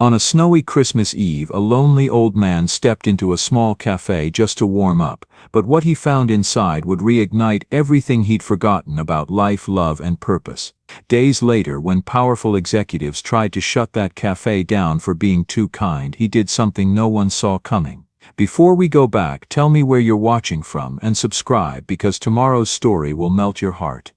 On a snowy Christmas Eve, a lonely old man stepped into a small cafe just to warm up, but what he found inside would reignite everything he'd forgotten about life, love, and purpose. Days later, when powerful executives tried to shut that cafe down for being too kind, he did something no one saw coming. Before we go back, tell me where you're watching from and subscribe, because tomorrow's story will melt your heart.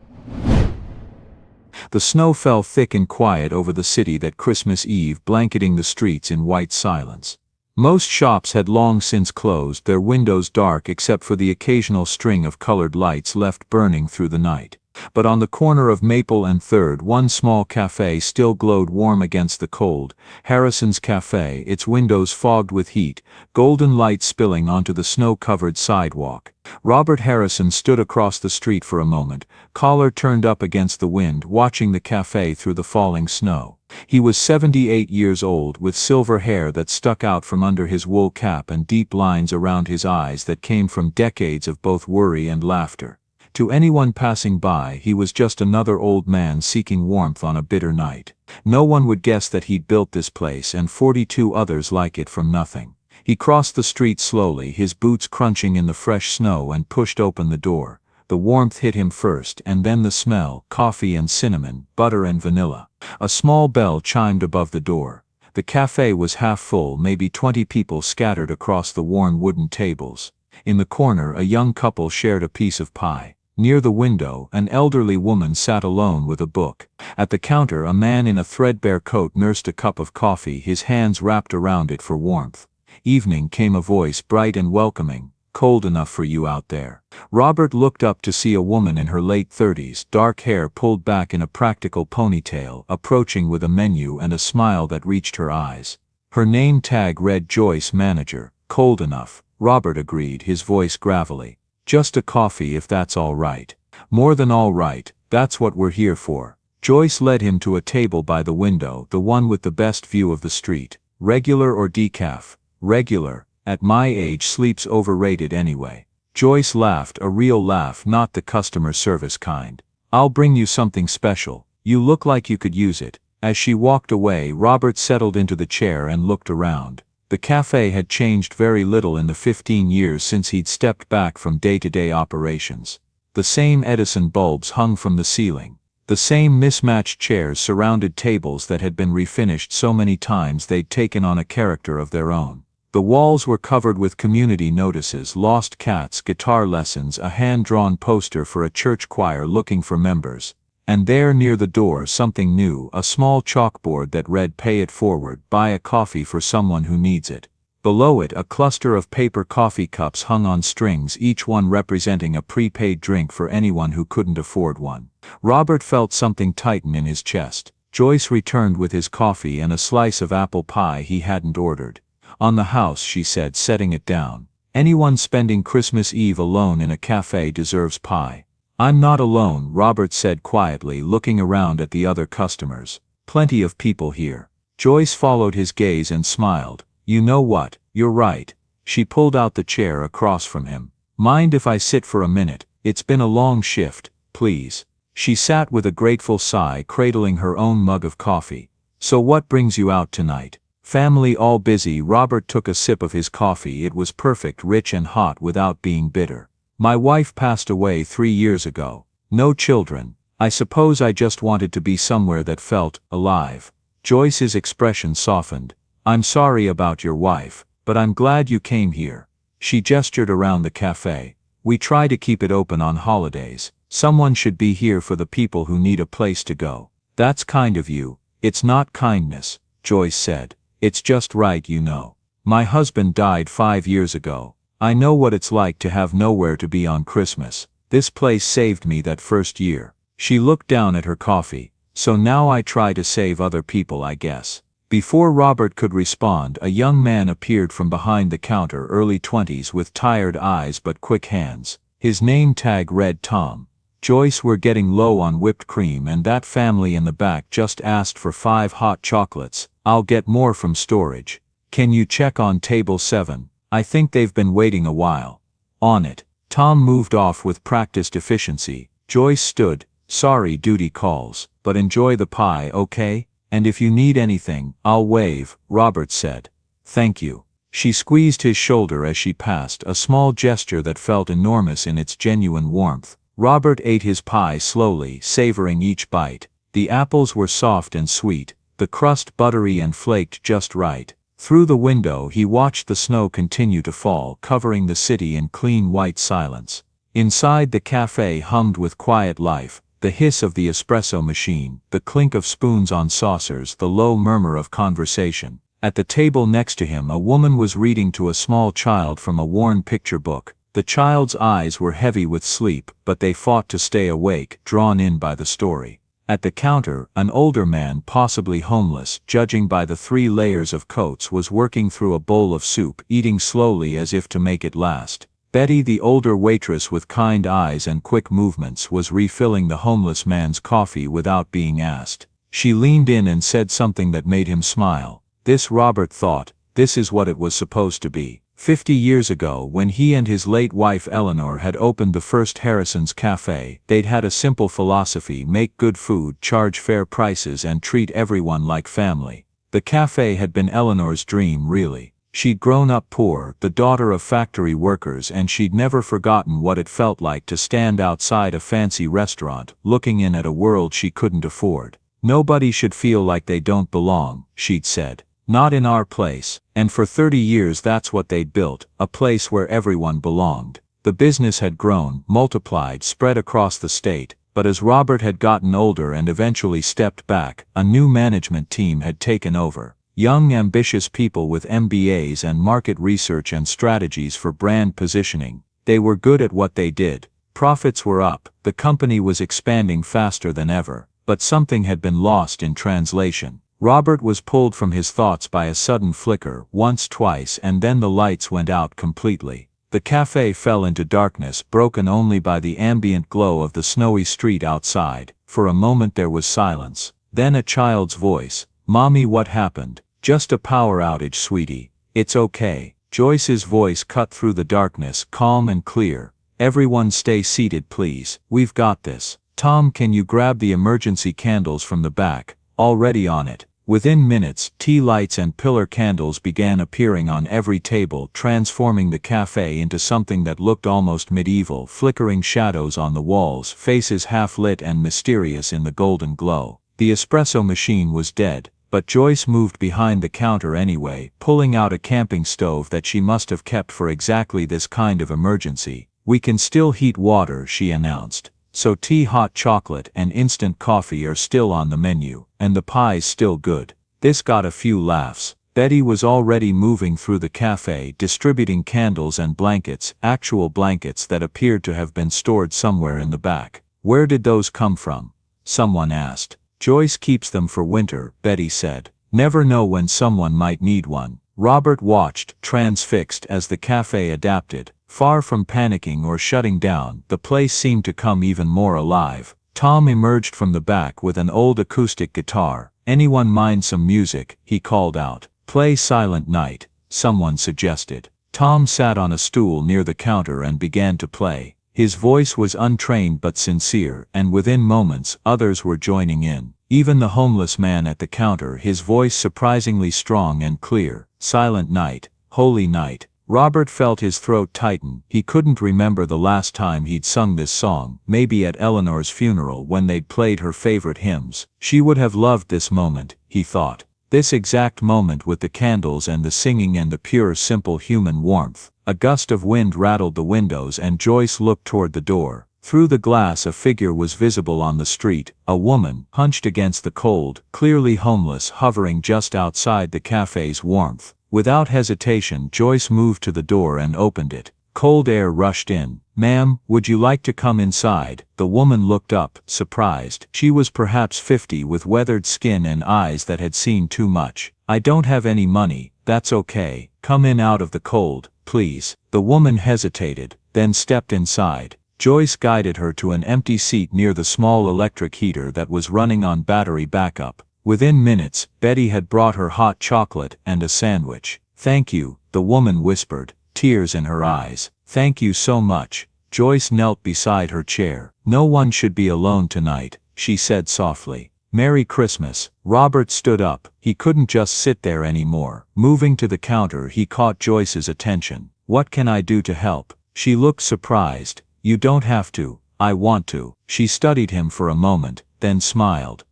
The snow fell thick and quiet over the city that Christmas Eve, blanketing the streets in white silence. Most shops had long since closed, their windows dark except for the occasional string of colored lights left burning through the night. But on the corner of Maple and 3rd, one small cafe still glowed warm against the cold. Harrison's Café, its windows fogged with heat, golden light spilling onto the snow-covered sidewalk. Robert Harrison stood across the street for a moment, collar turned up against the wind, watching the cafe through the falling snow. He was 78 years old, with silver hair that stuck out from under his wool cap and deep lines around his eyes that came from decades of both worry and laughter. To anyone passing by, he was just another old man seeking warmth on a bitter night. No one would guess that he'd built this place and 42 others like it from nothing. He crossed the street slowly, his boots crunching in the fresh snow, and pushed open the door. The warmth hit him first, and then the smell: coffee and cinnamon, butter and vanilla. A small bell chimed above the door. The cafe was half full, maybe 20 people scattered across the worn wooden tables. In the corner, a young couple shared a piece of pie. Near the window, an elderly woman sat alone with a book. At the counter, a man in a threadbare coat nursed a cup of coffee, his hands wrapped around it for warmth. Evening, came a voice, bright and welcoming. "Cold enough for you out there?" Robert looked up to see a woman in her late 30s, dark hair pulled back in a practical ponytail, approaching with a menu and a smile that reached her eyes. Her name tag read Joyce, manager. "Cold enough," Robert agreed, his voice gravelly. "Just a coffee if that's all right." "More than all right, that's what we're here for." Joyce led him to a table by the window, the one with the best view of the street. "Regular or decaf?" "Regular. At my age, sleep's overrated anyway." Joyce laughed, a real laugh, not the customer service kind. "I'll bring you something special. You look like you could use it." As she walked away, Robert settled into the chair and looked around. The cafe had changed very little in the 15 years since he'd stepped back from day-to-day operations. The same Edison bulbs hung from the ceiling. The same mismatched chairs surrounded tables that had been refinished so many times they'd taken on a character of their own. The walls were covered with community notices: lost cats, guitar lessons, a hand-drawn poster for a church choir looking for members. And there near the door, something new, a small chalkboard that read "Pay it forward, buy a coffee for someone who needs it." Below it, a cluster of paper coffee cups hung on strings, each one representing a prepaid drink for anyone who couldn't afford one. Robert felt something tighten in his chest. Joyce returned with his coffee and a slice of apple pie he hadn't ordered. "On the house," she said, setting it down. "Anyone spending Christmas Eve alone in a cafe deserves pie." "I'm not alone," Robert said quietly, looking around at the other customers. "Plenty of people here." Joyce followed his gaze and smiled. "You know what, you're right." She pulled out the chair across from him. "Mind if I sit for a minute? It's been a long shift, please." She sat with a grateful sigh, cradling her own mug of coffee. "So what brings you out tonight?" "Family, all busy." Robert took a sip of his coffee. It was perfect, rich and hot without being bitter. "My wife passed away 3 years ago. No children. I suppose I just wanted to be somewhere that felt alive." Joyce's expression softened. "I'm sorry about your wife, but I'm glad you came here." She gestured around the cafe. "We try to keep it open on holidays. Someone should be here for the people who need a place to go." "That's kind of you." "It's not kindness," Joyce said. "It's just right, you know. My husband died 5 years ago. I know what it's like to have nowhere to be on Christmas. This place saved me that first year." She looked down at her coffee. "So now I try to save other people, I guess." Before Robert could respond, a young man appeared from behind the counter, early 20s, with tired eyes but quick hands. His name tag read Tom. "Joyce, we're getting low on whipped cream, and that family in the back just asked for 5 hot chocolates. I'll get more from storage. Can you check on table 7? I think they've been waiting a while." "On it." Tom moved off with practiced efficiency. Joyce stood. "Sorry, duty calls, but enjoy the pie, okay?" "And if you need anything, I'll wave," Robert said. "Thank you." She squeezed his shoulder as she passed, a small gesture that felt enormous in its genuine warmth. Robert ate his pie slowly, savoring each bite. The apples were soft and sweet, the crust buttery and flaked just right. Through the window he watched the snow continue to fall, covering the city in clean white silence. Inside the cafe hummed with quiet life, the hiss of the espresso machine, the clink of spoons on saucers, the low murmur of conversation. At the table next to him a woman was reading to a small child from a worn picture book. The child's eyes were heavy with sleep, but they fought to stay awake, drawn in by the story. At the counter, an older man, possibly homeless, judging by the 3 layers of coats, was working through a bowl of soup, eating slowly as if to make it last. Betty, the older waitress with kind eyes and quick movements, was refilling the homeless man's coffee without being asked. She leaned in and said something that made him smile. This, Robert thought, this is what it was supposed to be. 50 years ago, when he and his late wife Eleanor had opened the first Harrison's Café, they'd had a simple philosophy: make good food, charge fair prices, and treat everyone like family. The cafe had been Eleanor's dream, really. She'd grown up poor, the daughter of factory workers, and she'd never forgotten what it felt like to stand outside a fancy restaurant, looking in at a world she couldn't afford. "Nobody should feel like they don't belong," she'd said. "Not in our place." And for 30 years that's what they'd built, a place where everyone belonged. The business had grown, multiplied, spread across the state, but as Robert had gotten older and eventually stepped back, a new management team had taken over. Young, ambitious people with MBAs and market research and strategies for brand positioning. They were good at what they did. Profits were up, the company was expanding faster than ever, but something had been lost in translation. Robert was pulled from his thoughts by a sudden flicker, once, twice, and then the lights went out completely. The cafe fell into darkness, broken only by the ambient glow of the snowy street outside. For a moment there was silence. Then a child's voice. "Mommy, what happened?" "Just a power outage, sweetie. It's okay." Joyce's voice cut through the darkness, calm and clear. "Everyone stay seated, please. We've got this. Tom, can you grab the emergency candles from the back? Already on it." Within minutes, tea lights and pillar candles began appearing on every table, transforming the cafe into something that looked almost medieval, flickering shadows on the walls, faces half-lit and mysterious in the golden glow. The espresso machine was dead, but Joyce moved behind the counter anyway, pulling out a camping stove that she must have kept for exactly this kind of emergency. "We can still heat water," she announced. "So tea, hot chocolate, and instant coffee are still on the menu, and the pie's still good." This got a few laughs. Betty was already moving through the cafe, distributing candles and blankets, actual blankets that appeared to have been stored somewhere in the back. "Where did those come from?" someone asked. "Joyce keeps them for winter," Betty said. "Never know when someone might need one." Robert watched, transfixed, as the cafe adapted. Far from panicking or shutting down, the place seemed to come even more alive. Tom emerged from the back with an old acoustic guitar. "Anyone mind some music?" he called out. "Play Silent Night," someone suggested. Tom sat on a stool near the counter and began to play. His voice was untrained but sincere, and within moments, others were joining in. Even the homeless man at the counter, his voice surprisingly strong and clear. "Silent Night, Holy Night." Robert felt his throat tighten. He couldn't remember the last time he'd sung this song, maybe at Eleanor's funeral when they'd played her favorite hymns. She would have loved this moment, he thought. This exact moment with the candles and the singing and the pure, simple human warmth. A gust of wind rattled the windows and Joyce looked toward the door. Through the glass a figure was visible on the street, a woman, hunched against the cold, clearly homeless, hovering just outside the cafe's warmth. Without hesitation, Joyce moved to the door and opened it. Cold air rushed in. "Ma'am, would you like to come inside?" The woman looked up, surprised. She was perhaps 50, with weathered skin and eyes that had seen too much. "I don't have any money." "That's okay. Come in out of the cold, please." The woman hesitated, then stepped inside. Joyce guided her to an empty seat near the small electric heater that was running on battery backup. Within minutes, Betty had brought her hot chocolate and a sandwich. "Thank you," the woman whispered, tears in her eyes. "Thank you so much." Joyce knelt beside her chair. "No one should be alone tonight," she said softly. Merry Christmas. Robert stood up. He couldn't just sit there anymore. Moving to the counter, he caught Joyce's attention. What can I do to help? She looked surprised. You don't have to. I want to. She studied him for a moment, then smiled.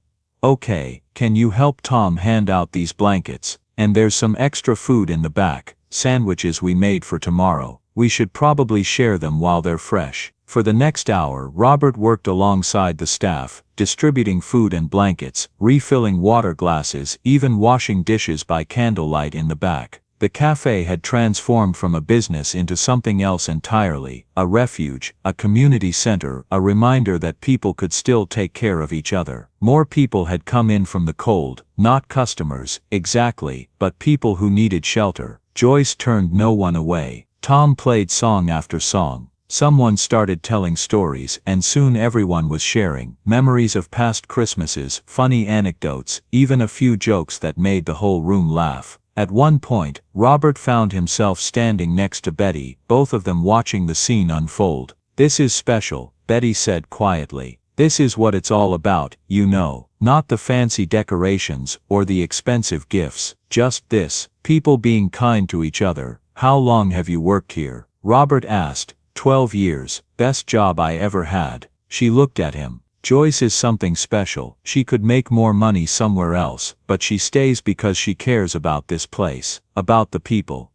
Okay, can you help Tom hand out these blankets? And there's some extra food in the back, sandwiches we made for tomorrow. We should probably share them while they're fresh. For the next hour, Robert worked alongside the staff, distributing food and blankets, refilling water glasses, even washing dishes by candlelight in the back. The cafe had transformed from a business into something else entirely, a refuge, a community center, a reminder that people could still take care of each other. More people had come in from the cold, not customers, exactly, but people who needed shelter. Joyce turned no one away. Tom played song after song. Someone started telling stories, and soon everyone was sharing memories of past Christmases, funny anecdotes, even a few jokes that made the whole room laugh. At one point, Robert found himself standing next to Betty, both of them watching the scene unfold. This is special, Betty said quietly. This is what it's all about, you know. Not the fancy decorations, or the expensive gifts. Just this, people being kind to each other. How long have you worked here? Robert asked. 12 years, best job I ever had. She looked at him. Joyce is something special. She could make more money somewhere else, but she stays because she cares about this place, about the people.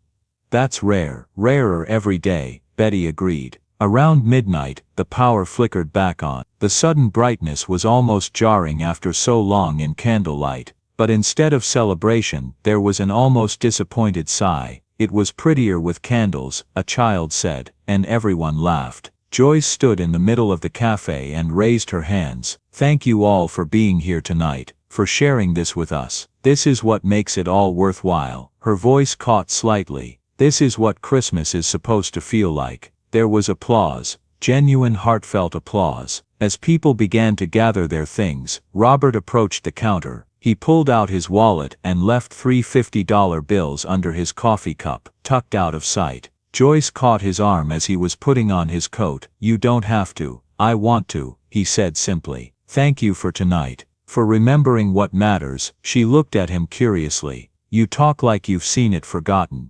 That's rare, rarer every day, Betty agreed. Around midnight, the power flickered back on. The sudden brightness was almost jarring after so long in candlelight, but instead of celebration, there was an almost disappointed sigh. It was prettier with candles, a child said, and everyone laughed. Joyce stood in the middle of the cafe and raised her hands. Thank you all for being here tonight, for sharing this with us. This is what makes it all worthwhile. Her voice caught slightly. This is what Christmas is supposed to feel like. There was applause, genuine heartfelt applause. As people began to gather their things, Robert approached the counter. He pulled out his wallet and left 3 $50 bills under his coffee cup, tucked out of sight. Joyce caught his arm as he was putting on his coat. You don't have to. I want to, he said simply. Thank you for tonight. For remembering what matters. She looked at him curiously. You talk like you've seen it forgotten.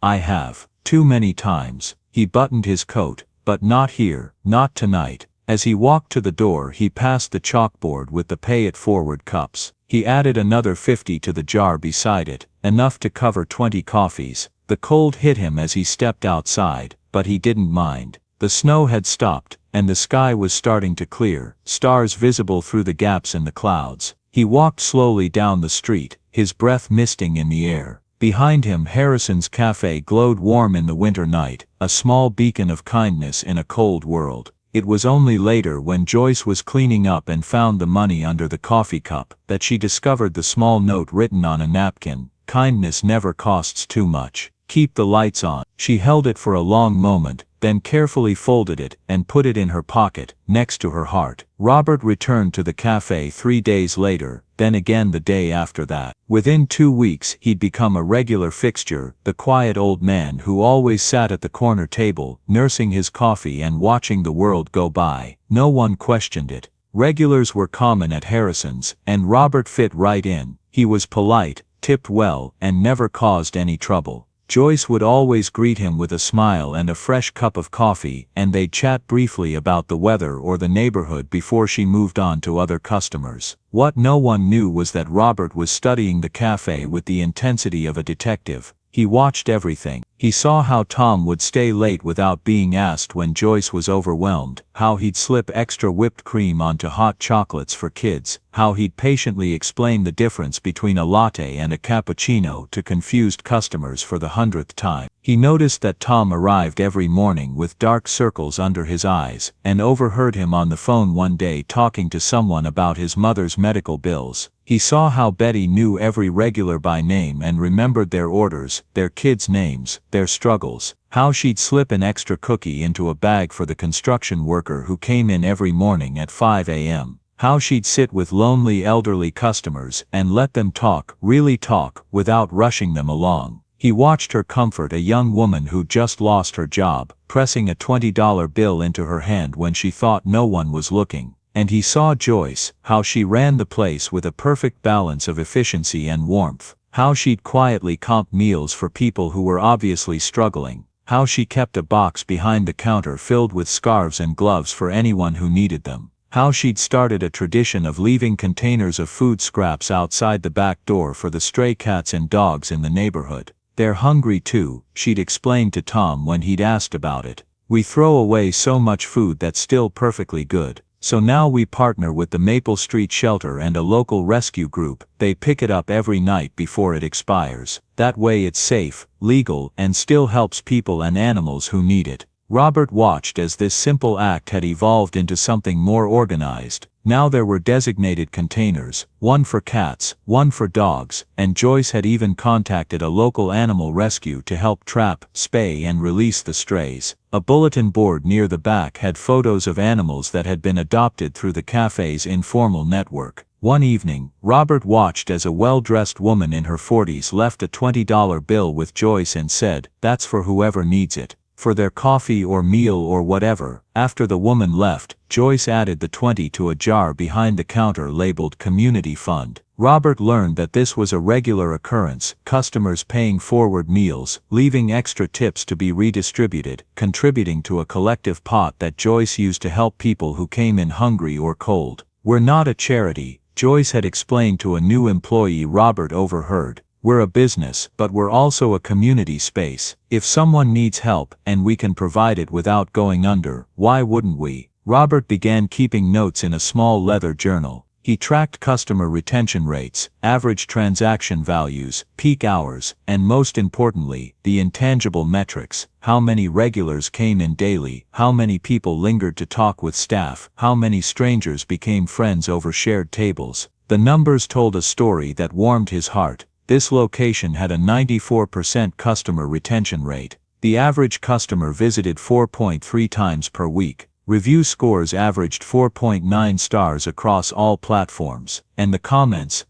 I have. Too many times. He buttoned his coat. But not here, not tonight. As he walked to the door, he passed the chalkboard with the pay it forward cups. He added another 50 to the jar beside it, enough to cover 20 coffees. The cold hit him as he stepped outside, but he didn't mind. The snow had stopped, and the sky was starting to clear, stars visible through the gaps in the clouds. He walked slowly down the street, his breath misting in the air. Behind him, Harrison's cafe glowed warm in the winter night, a small beacon of kindness in a cold world. It was only later, when Joyce was cleaning up and found the money under the coffee cup, that she discovered the small note written on a napkin. Kindness never costs too much. Keep the lights on. She held it for a long moment, then carefully folded it and put it in her pocket, next to her heart. Robert returned to the cafe 3 days later, then again the day after that. Within 2 weeks he'd become a regular fixture, the quiet old man who always sat at the corner table, nursing his coffee and watching the world go by. No one questioned it. Regulars were common at Harrison's, and Robert fit right in. He was polite, tipped well, and never caused any trouble. Joyce would always greet him with a smile and a fresh cup of coffee, and they'd chat briefly about the weather or the neighborhood before she moved on to other customers. What no one knew was that Robert was studying the cafe with the intensity of a detective. He watched everything. He saw how Tom would stay late without being asked when Joyce was overwhelmed, how he'd slip extra whipped cream onto hot chocolates for kids, how he'd patiently explain the difference between a latte and a cappuccino to confused customers for the 100th time. He noticed that Tom arrived every morning with dark circles under his eyes, and overheard him on the phone one day talking to someone about his mother's medical bills. He saw how Betty knew every regular by name and remembered their orders, their kids' names, their struggles, how she'd slip an extra cookie into a bag for the construction worker who came in every morning at 5 a.m., how she'd sit with lonely elderly customers and let them talk, really talk, without rushing them along. He watched her comfort a young woman who'd just lost her job, pressing a $20 bill into her hand when she thought no one was looking. And he saw Joyce, how she ran the place with a perfect balance of efficiency and warmth, how she'd quietly comp meals for people who were obviously struggling, how she kept a box behind the counter filled with scarves and gloves for anyone who needed them, how she'd started a tradition of leaving containers of food scraps outside the back door for the stray cats and dogs in the neighborhood. "They're hungry too," she'd explained to Tom when he'd asked about it. "We throw away so much food that's still perfectly good. So now we partner with the Maple Street Shelter and a local rescue group. They pick it up every night before it expires. That way it's safe, legal, and still helps people and animals who need it." Robert watched as this simple act had evolved into something more organized. Now there were designated containers, one for cats, one for dogs, and Joyce had even contacted a local animal rescue to help trap, spay and release the strays. A bulletin board near the back had photos of animals that had been adopted through the cafe's informal network. One evening, Robert watched as a well-dressed woman in her 40s left a $20 bill with Joyce and said, "That's for whoever needs it, for their coffee or meal or whatever." After the woman left, Joyce added the 20 to a jar behind the counter labeled Community Fund. Robert learned that this was a regular occurrence, customers paying forward meals, leaving extra tips to be redistributed, contributing to a collective pot that Joyce used to help people who came in hungry or cold. "We're not a charity," Joyce had explained to a new employee Robert overheard. "We're a business, but we're also a community space. If someone needs help, and we can provide it without going under, why wouldn't we?" Robert began keeping notes in a small leather journal. He tracked customer retention rates, average transaction values, peak hours, and most importantly, the intangible metrics: how many regulars came in daily, how many people lingered to talk with staff, how many strangers became friends over shared tables. The numbers told a story that warmed his heart. This location had a 94% customer retention rate. The average customer visited 4.3 times per week. Review scores averaged 4.9 stars across all platforms. And the comments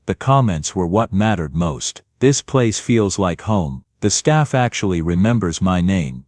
were what mattered most. "This place feels like home. The staff actually remembers my name.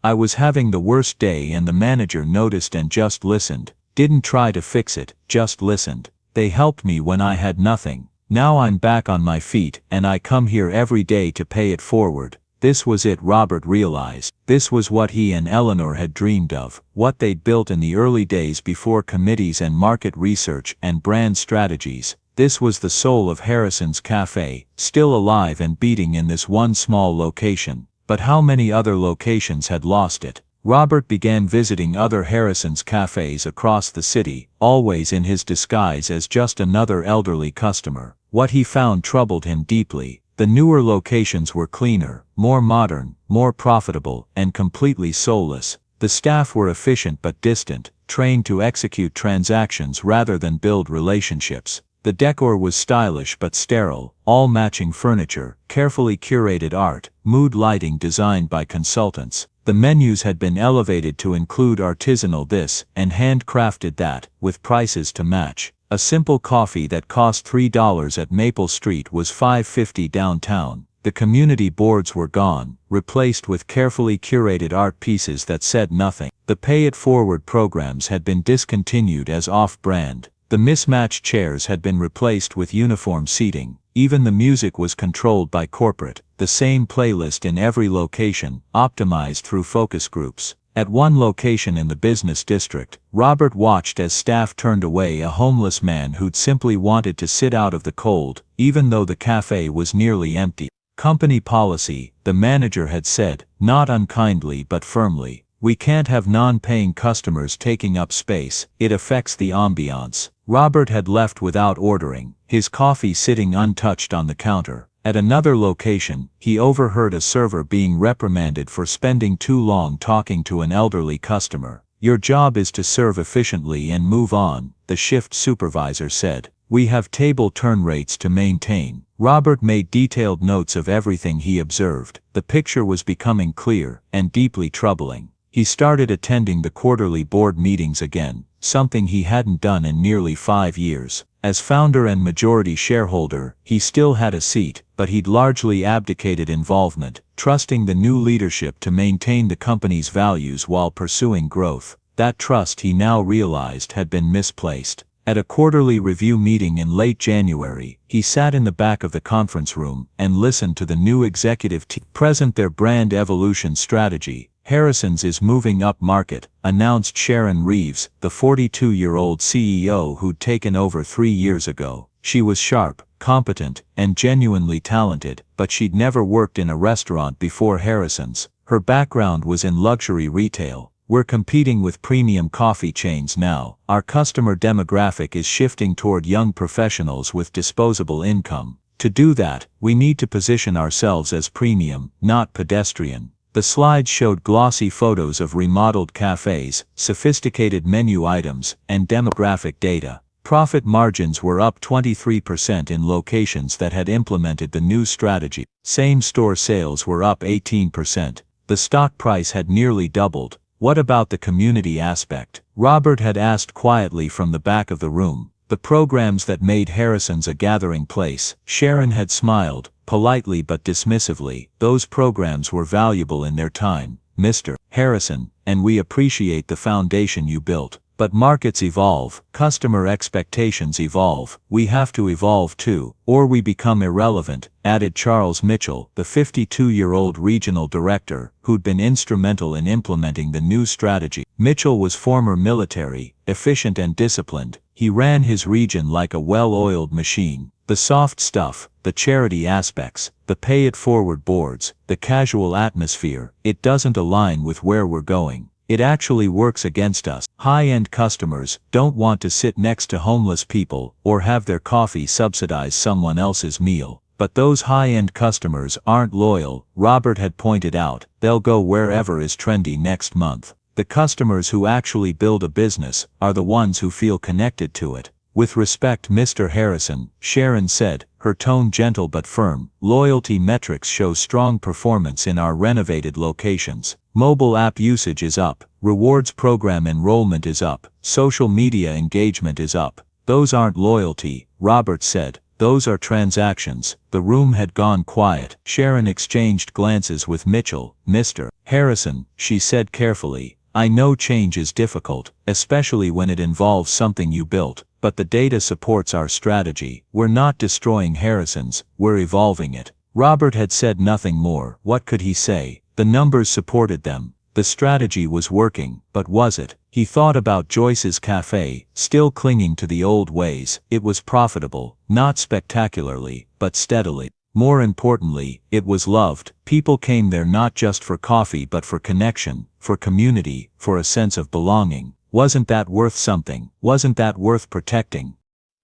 I was having the worst day and the manager noticed and just listened. Didn't try to fix it, just listened. They helped me when I had nothing. Now I'm back on my feet, and I come here every day to pay it forward." This was it, Robert realized. This was what he and Eleanor had dreamed of, what they'd built in the early days before committees and market research and brand strategies. This was the soul of Harrison's Café, still alive and beating in this one small location. But how many other locations had lost it? Robert began visiting other Harrison's cafes across the city, always in his disguise as just another elderly customer. What he found troubled him deeply. The newer locations were cleaner, more modern, more profitable, and completely soulless. The staff were efficient but distant, trained to execute transactions rather than build relationships. The decor was stylish but sterile, all matching furniture, carefully curated art, mood lighting designed by consultants. The menus had been elevated to include artisanal this and handcrafted that, with prices to match. A simple coffee that cost $3 at Maple Street was $5.50 downtown. The community boards were gone, replaced with carefully curated art pieces that said nothing. The pay-it-forward programs had been discontinued as off-brand. The mismatched chairs had been replaced with uniform seating. Even the music was controlled by corporate, the same playlist in every location, optimized through focus groups. At one location in the business district, Robert watched as staff turned away a homeless man who'd simply wanted to sit out of the cold, even though the cafe was nearly empty. "Company policy," the manager had said, not unkindly but firmly. "We can't have non-paying customers taking up space. It affects the ambiance." Robert had left without ordering, his coffee sitting untouched on the counter. At another location, he overheard a server being reprimanded for spending too long talking to an elderly customer. "Your job is to serve efficiently and move on," the shift supervisor said. "We have table turn rates to maintain." Robert made detailed notes of everything he observed. The picture was becoming clear and deeply troubling. He started attending the quarterly board meetings again, something he hadn't done in nearly 5 years. As founder and majority shareholder, he still had a seat, but he'd largely abdicated involvement, trusting the new leadership to maintain the company's values while pursuing growth. That trust, he now realized, had been misplaced. At a quarterly review meeting in late January, he sat in the back of the conference room and listened to the new executive team present their brand evolution strategy. Harrison's is moving up market, announced Sharon Reeves, the 42-year-old CEO who'd taken over 3 years ago. She was sharp, competent, and genuinely talented, but she'd never worked in a restaurant before Harrison's. Her background was in luxury retail. We're competing with premium coffee chains now. Our customer demographic is shifting toward young professionals with disposable income. To do that, we need to position ourselves as premium, not pedestrian. The slides showed glossy photos of remodeled cafes, sophisticated menu items, and demographic data. Profit margins were up 23% in locations that had implemented the new strategy. Same-store sales were up 18%. The stock price had nearly doubled. What about the community aspect? Robert had asked quietly from the back of the room. The programs that made Harrison's a gathering place. Sharon had smiled, politely but dismissively. Those programs were valuable in their time, Mr. Harrison, and we appreciate the foundation you built. But markets evolve, customer expectations evolve, we have to evolve too, or we become irrelevant, added Charles Mitchell, the 52-year-old regional director, who'd been instrumental in implementing the new strategy. Mitchell was former military, efficient and disciplined. He ran his region like a well-oiled machine. The soft stuff, the charity aspects, the pay-it-forward boards, the casual atmosphere, it doesn't align with where we're going. It actually works against us. High-end customers don't want to sit next to homeless people or have their coffee subsidize someone else's meal. But those high-end customers aren't loyal, Robert had pointed out. They'll go wherever is trendy next month. The customers who actually build a business are the ones who feel connected to it. With respect, Mr. Harrison, Sharon said, her tone gentle but firm. Loyalty metrics show strong performance in our renovated locations. Mobile app usage is up, rewards program enrollment is up, social media engagement is up. Those aren't loyalty, Robert said. Those are transactions. The room had gone quiet. Sharon exchanged glances with Mitchell. Mr. Harrison, she said carefully, I know change is difficult, especially when it involves something you built. But the data supports our strategy. We're not destroying Harrison's, we're evolving it. Robert had said nothing more. What could he say? The numbers supported them. The strategy was working, but was it? He thought about Joyce's Café, still clinging to the old ways. It was profitable, not spectacularly, but steadily. More importantly, it was loved. People came there not just for coffee but for connection, for community, for a sense of belonging. Wasn't that worth something? Wasn't that worth protecting?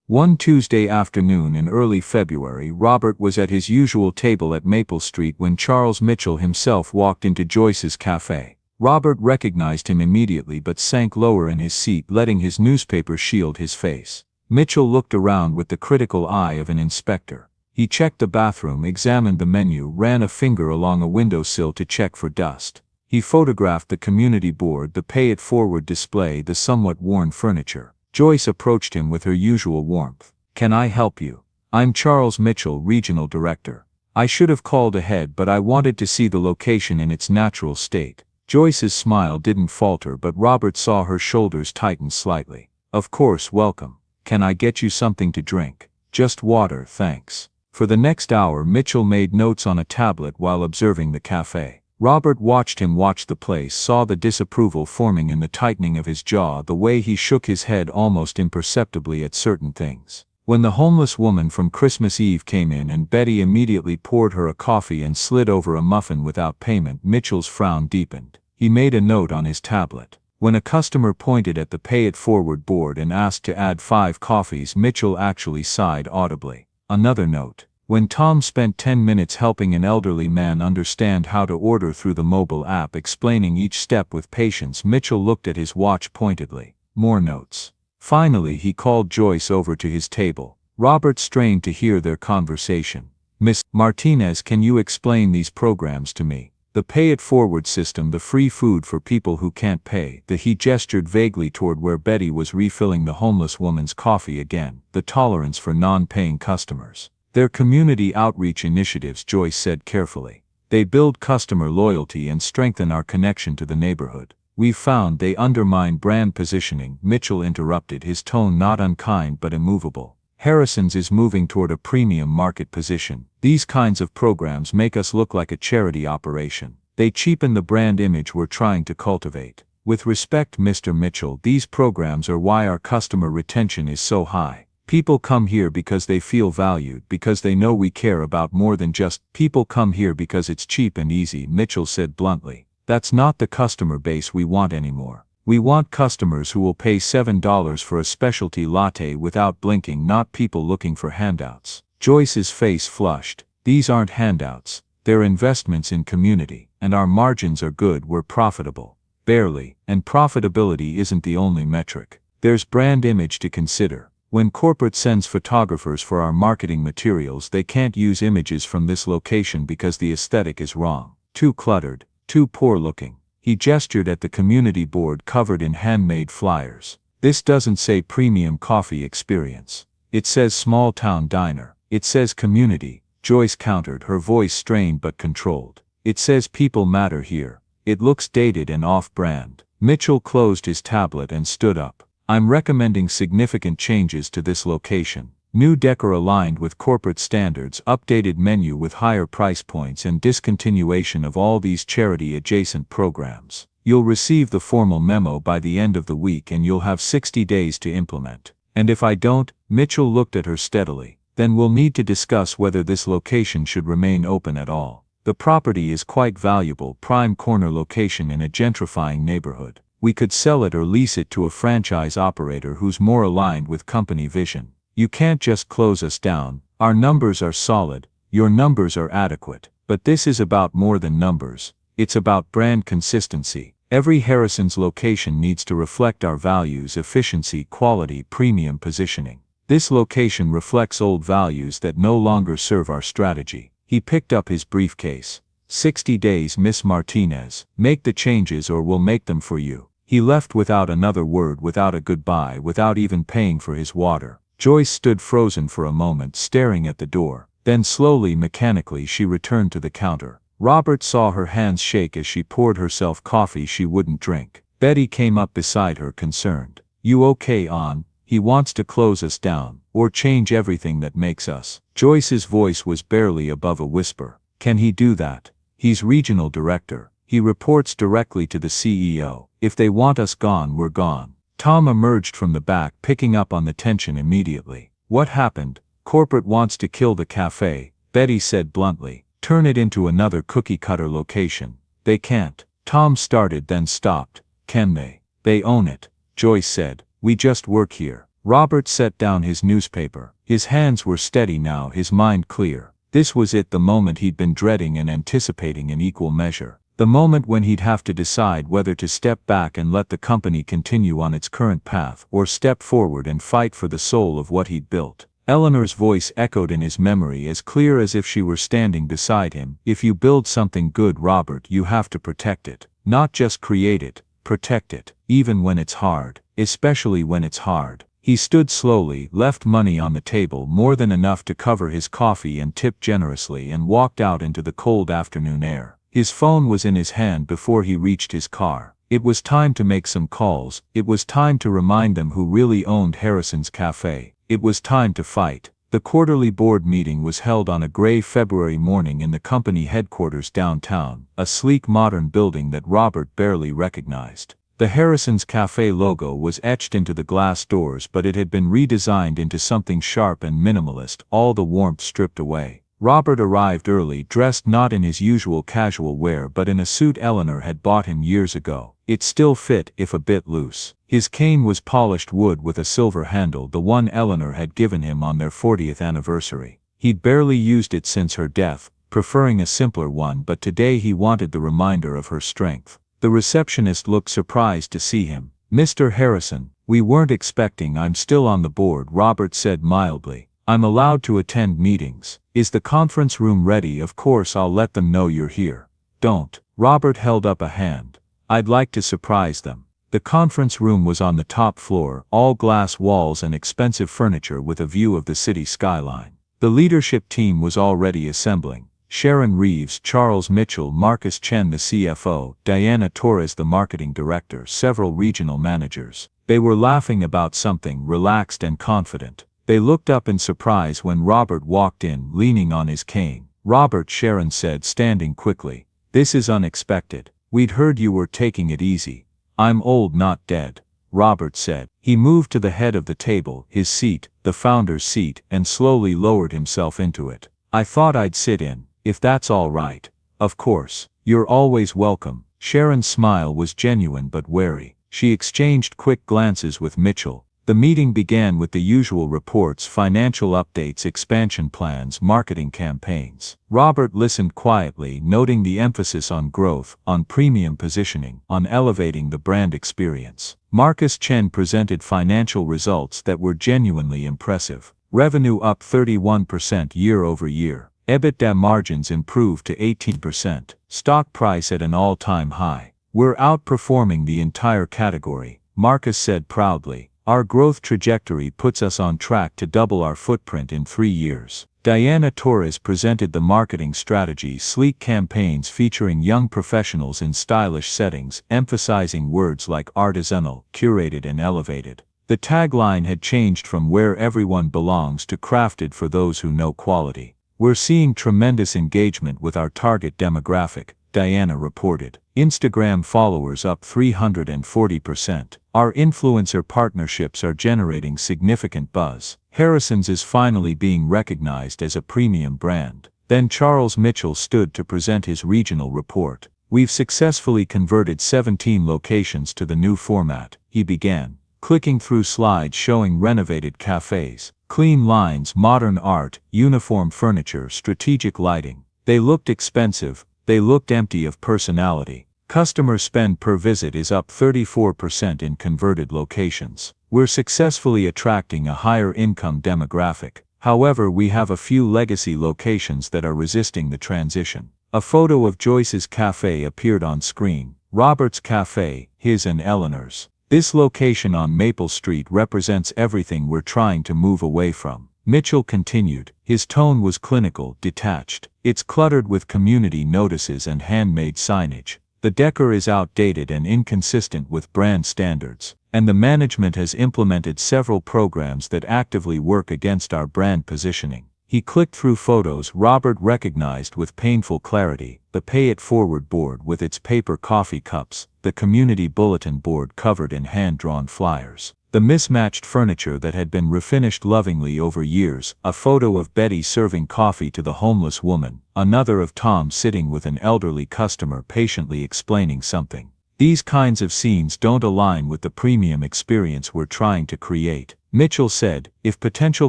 One Tuesday afternoon in early February, Robert was at his usual table at Maple Street when Charles Mitchell himself walked into Joyce's Café. Robert recognized him immediately but sank lower in his seat, letting his newspaper shield his face. Mitchell looked around with the critical eye of an inspector. He checked the bathroom, examined the menu, ran a finger along a windowsill to check for dust. He photographed the community board, the pay-it-forward display, the somewhat worn furniture. Joyce approached him with her usual warmth. Can I help you? I'm Charles Mitchell, Regional Director. I should have called ahead, but I wanted to see the location in its natural state. Joyce's smile didn't falter, but Robert saw her shoulders tighten slightly. Of course, welcome. Can I get you something to drink? Just water, thanks. For the next hour, Mitchell made notes on a tablet while observing the cafe. Robert watched him watch the place, saw the disapproval forming in the tightening of his jaw, the way he shook his head almost imperceptibly at certain things. When the homeless woman from Christmas Eve came in and Betty immediately poured her a coffee and slid over a muffin without payment, Mitchell's frown deepened. He made a note on his tablet. When a customer pointed at the pay-it-forward board and asked to add 5 coffees, Mitchell actually sighed audibly. Another note. When Tom spent 10 minutes helping an elderly man understand how to order through the mobile app, explaining each step with patience, Mitchell looked at his watch pointedly. More notes. Finally, he called Joyce over to his table. Robert strained to hear their conversation. Miss Martinez, can you explain these programs to me? The pay-it-forward system, the free food for people who can't pay. He gestured vaguely toward where Betty was refilling the homeless woman's coffee again. The tolerance for non-paying customers. They're community outreach initiatives, Joyce said carefully. They build customer loyalty and strengthen our connection to the neighborhood. We've found they undermine brand positioning, Mitchell interrupted, his tone not unkind but immovable. Harrison's is moving toward a premium market position. These kinds of programs make us look like a charity operation. They cheapen the brand image we're trying to cultivate. With respect, Mr. Mitchell, these programs are why our customer retention is so high. People come here because they feel valued, because they know we care about more than just, people come here because it's cheap and easy, Mitchell said bluntly. That's not the customer base we want anymore. We want customers who will pay $7 for a specialty latte without blinking, not people looking for handouts. Joyce's face flushed. These aren't handouts. They're investments in community, and our margins are good, we're profitable. Barely, and profitability isn't the only metric. There's brand image to consider. When corporate sends photographers for our marketing materials, they can't use images from this location because the aesthetic is wrong. Too cluttered, too poor looking. He gestured at the community board covered in handmade flyers. This doesn't say premium coffee experience. It says small town diner. It says community, Joyce countered, her voice strained but controlled. It says people matter here. It looks dated and off-brand. Mitchell closed his tablet and stood up. I'm recommending significant changes to this location. New decor aligned with corporate standards, updated menu with higher price points, and discontinuation of all these charity-adjacent programs. You'll receive the formal memo by the end of the week and you'll have 60 days to implement. And if I don't, Mitchell looked at her steadily, then we'll need to discuss whether this location should remain open at all. The property is quite valuable, prime corner location in a gentrifying neighborhood. We could sell it or lease it to a franchise operator who's more aligned with company vision. You can't just close us down. Our numbers are solid, your numbers are adequate, but this is about more than numbers. It's about brand consistency. Every Harrison's location needs to reflect our values: efficiency, quality, premium positioning. This location reflects old values that no longer serve our strategy. He picked up his briefcase. 60 days, Miss Martinez. Make the changes or we'll make them for you. He left without another word, without a goodbye, without even paying for his water. Joyce stood frozen for a moment, staring at the door. Then slowly, mechanically, she returned to the counter. Robert saw her hands shake as she poured herself coffee she wouldn't drink. Betty came up beside her, concerned. You okay, Ann? He wants to close us down, or change everything that makes us. Joyce's voice was barely above a whisper. Can he do that? He's regional director. He reports directly to the CEO. If they want us gone, we're gone. Tom emerged from the back, picking up on the tension immediately. What happened? Corporate wants to kill the cafe, Betty said bluntly. Turn it into another cookie-cutter location. They can't. Tom started, then stopped. Can they? They own it, Joyce said. We just work here. Robert set down his newspaper. His hands were steady now, his mind clear. This was it, the moment he'd been dreading and anticipating in equal measure. The moment when he'd have to decide whether to step back and let the company continue on its current path, or step forward and fight for the soul of what he'd built. Eleanor's voice echoed in his memory, as clear as if she were standing beside him. If you build something good, Robert, you have to protect it. Not just create it, protect it. Even when it's hard. Especially when it's hard. He stood slowly, left money on the table, more than enough to cover his coffee, and tipped generously, and walked out into the cold afternoon air. His phone was in his hand before he reached his car. It was time to make some calls. It was time to remind them who really owned Harrison's Café. It was time to fight. The quarterly board meeting was held on a gray February morning in the company headquarters downtown, a sleek modern building that Robert barely recognized. The Harrison's Café logo was etched into the glass doors, but it had been redesigned into something sharp and minimalist, all the warmth stripped away. Robert arrived early, dressed not in his usual casual wear but in a suit Eleanor had bought him years ago. It still fit, if a bit loose. His cane was polished wood with a silver handle, the one Eleanor had given him on their 40th anniversary. He'd barely used it since her death, preferring a simpler one, but today he wanted the reminder of her strength. The receptionist looked surprised to see him. Mr. Harrison, we weren't expecting. I'm still on the board, Robert said mildly. I'm allowed to attend meetings. Is the conference room ready? Of course, I'll let them know you're here. Don't. Robert held up a hand. I'd like to surprise them. The conference room was on the top floor, all glass walls and expensive furniture with a view of the city skyline. The leadership team was already assembling. Sharon Reeves, Charles Mitchell, Marcus Chen the CFO, Diana Torres the marketing director, several regional managers. They were laughing about something, relaxed and confident. They looked up in surprise when Robert walked in, leaning on his cane. "Robert," Sharon said, standing quickly. "This is unexpected. We'd heard you were taking it easy." "I'm old, not dead," Robert said. He moved to the head of the table, his seat, the founder's seat, and slowly lowered himself into it. "I thought I'd sit in, if that's all right." "Of course. You're always welcome." Sharon's smile was genuine but wary. She exchanged quick glances with Mitchell. The meeting began with the usual reports, financial updates, expansion plans, marketing campaigns. Robert listened quietly, noting the emphasis on growth, on premium positioning, on elevating the brand experience. Marcus Chen presented financial results that were genuinely impressive. Revenue up 31% year-over-year. EBITDA margins improved to 18%. Stock price at an all-time high. "We're outperforming the entire category," Marcus said proudly. "Our growth trajectory puts us on track to double our footprint in 3 years. Diana Torres presented the marketing strategy, sleek campaigns featuring young professionals in stylish settings, emphasizing words like artisanal, curated and elevated. The tagline had changed from "where everyone belongs" to "crafted for those who know quality." "We're seeing tremendous engagement with our target demographic," Diana reported. "Instagram followers up 340%. Our influencer partnerships are generating significant buzz. Harrison's is finally being recognized as a premium brand." Then Charles Mitchell stood to present his regional report. "We've successfully converted 17 locations to the new format," he began, clicking through slides showing renovated cafes, clean lines, modern art, uniform furniture, strategic lighting. They looked expensive, they looked empty of personality. Customer spend per visit is up 34% in converted locations. We're successfully attracting a higher income demographic. However, we have a few legacy locations that are resisting the transition. A photo of Joyce's Café appeared on screen. Robert's Café, his and Eleanor's. "This location on Maple Street represents everything we're trying to move away from," Mitchell continued. His tone was clinical, detached. "It's cluttered with community notices and handmade signage. The decor is outdated and inconsistent with brand standards, and the management has implemented several programs that actively work against our brand positioning." He clicked through photos Robert recognized with painful clarity: the Pay It Forward board with its paper coffee cups, the community bulletin board covered in hand-drawn flyers, the mismatched furniture that had been refinished lovingly over years, a photo of Betty serving coffee to the homeless woman, another of Tom sitting with an elderly customer patiently explaining something. "These kinds of scenes don't align with the premium experience we're trying to create," Mitchell said. "If potential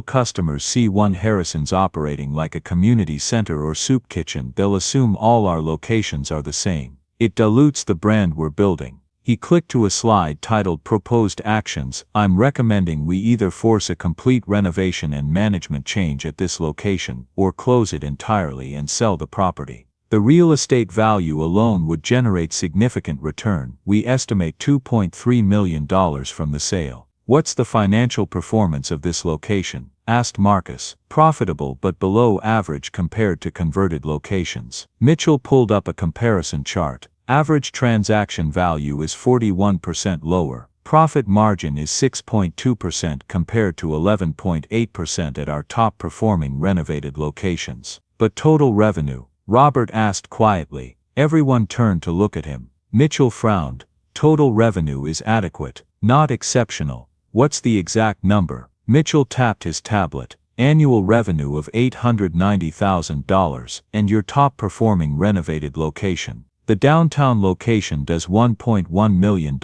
customers see one Harrison's operating like a community center or soup kitchen, they'll assume all our locations are the same. It dilutes the brand we're building." He clicked to a slide titled Proposed Actions. "I'm recommending we either force a complete renovation and management change at this location, or close it entirely and sell the property. The real estate value alone would generate significant return. We estimate $2.3 million from the sale." "What's the financial performance of this location?" asked Marcus. "Profitable but below average compared to converted locations." Mitchell pulled up a comparison chart. "Average transaction value is 41% lower. Profit margin is 6.2% compared to 11.8% at our top-performing renovated locations. But total revenue?" Robert asked quietly. Everyone turned to look at him. Mitchell frowned. "Total revenue is adequate, not exceptional." "What's the exact number?" Mitchell tapped his tablet. "Annual revenue of $890,000, and your top-performing renovated location. The downtown location does $1.1 million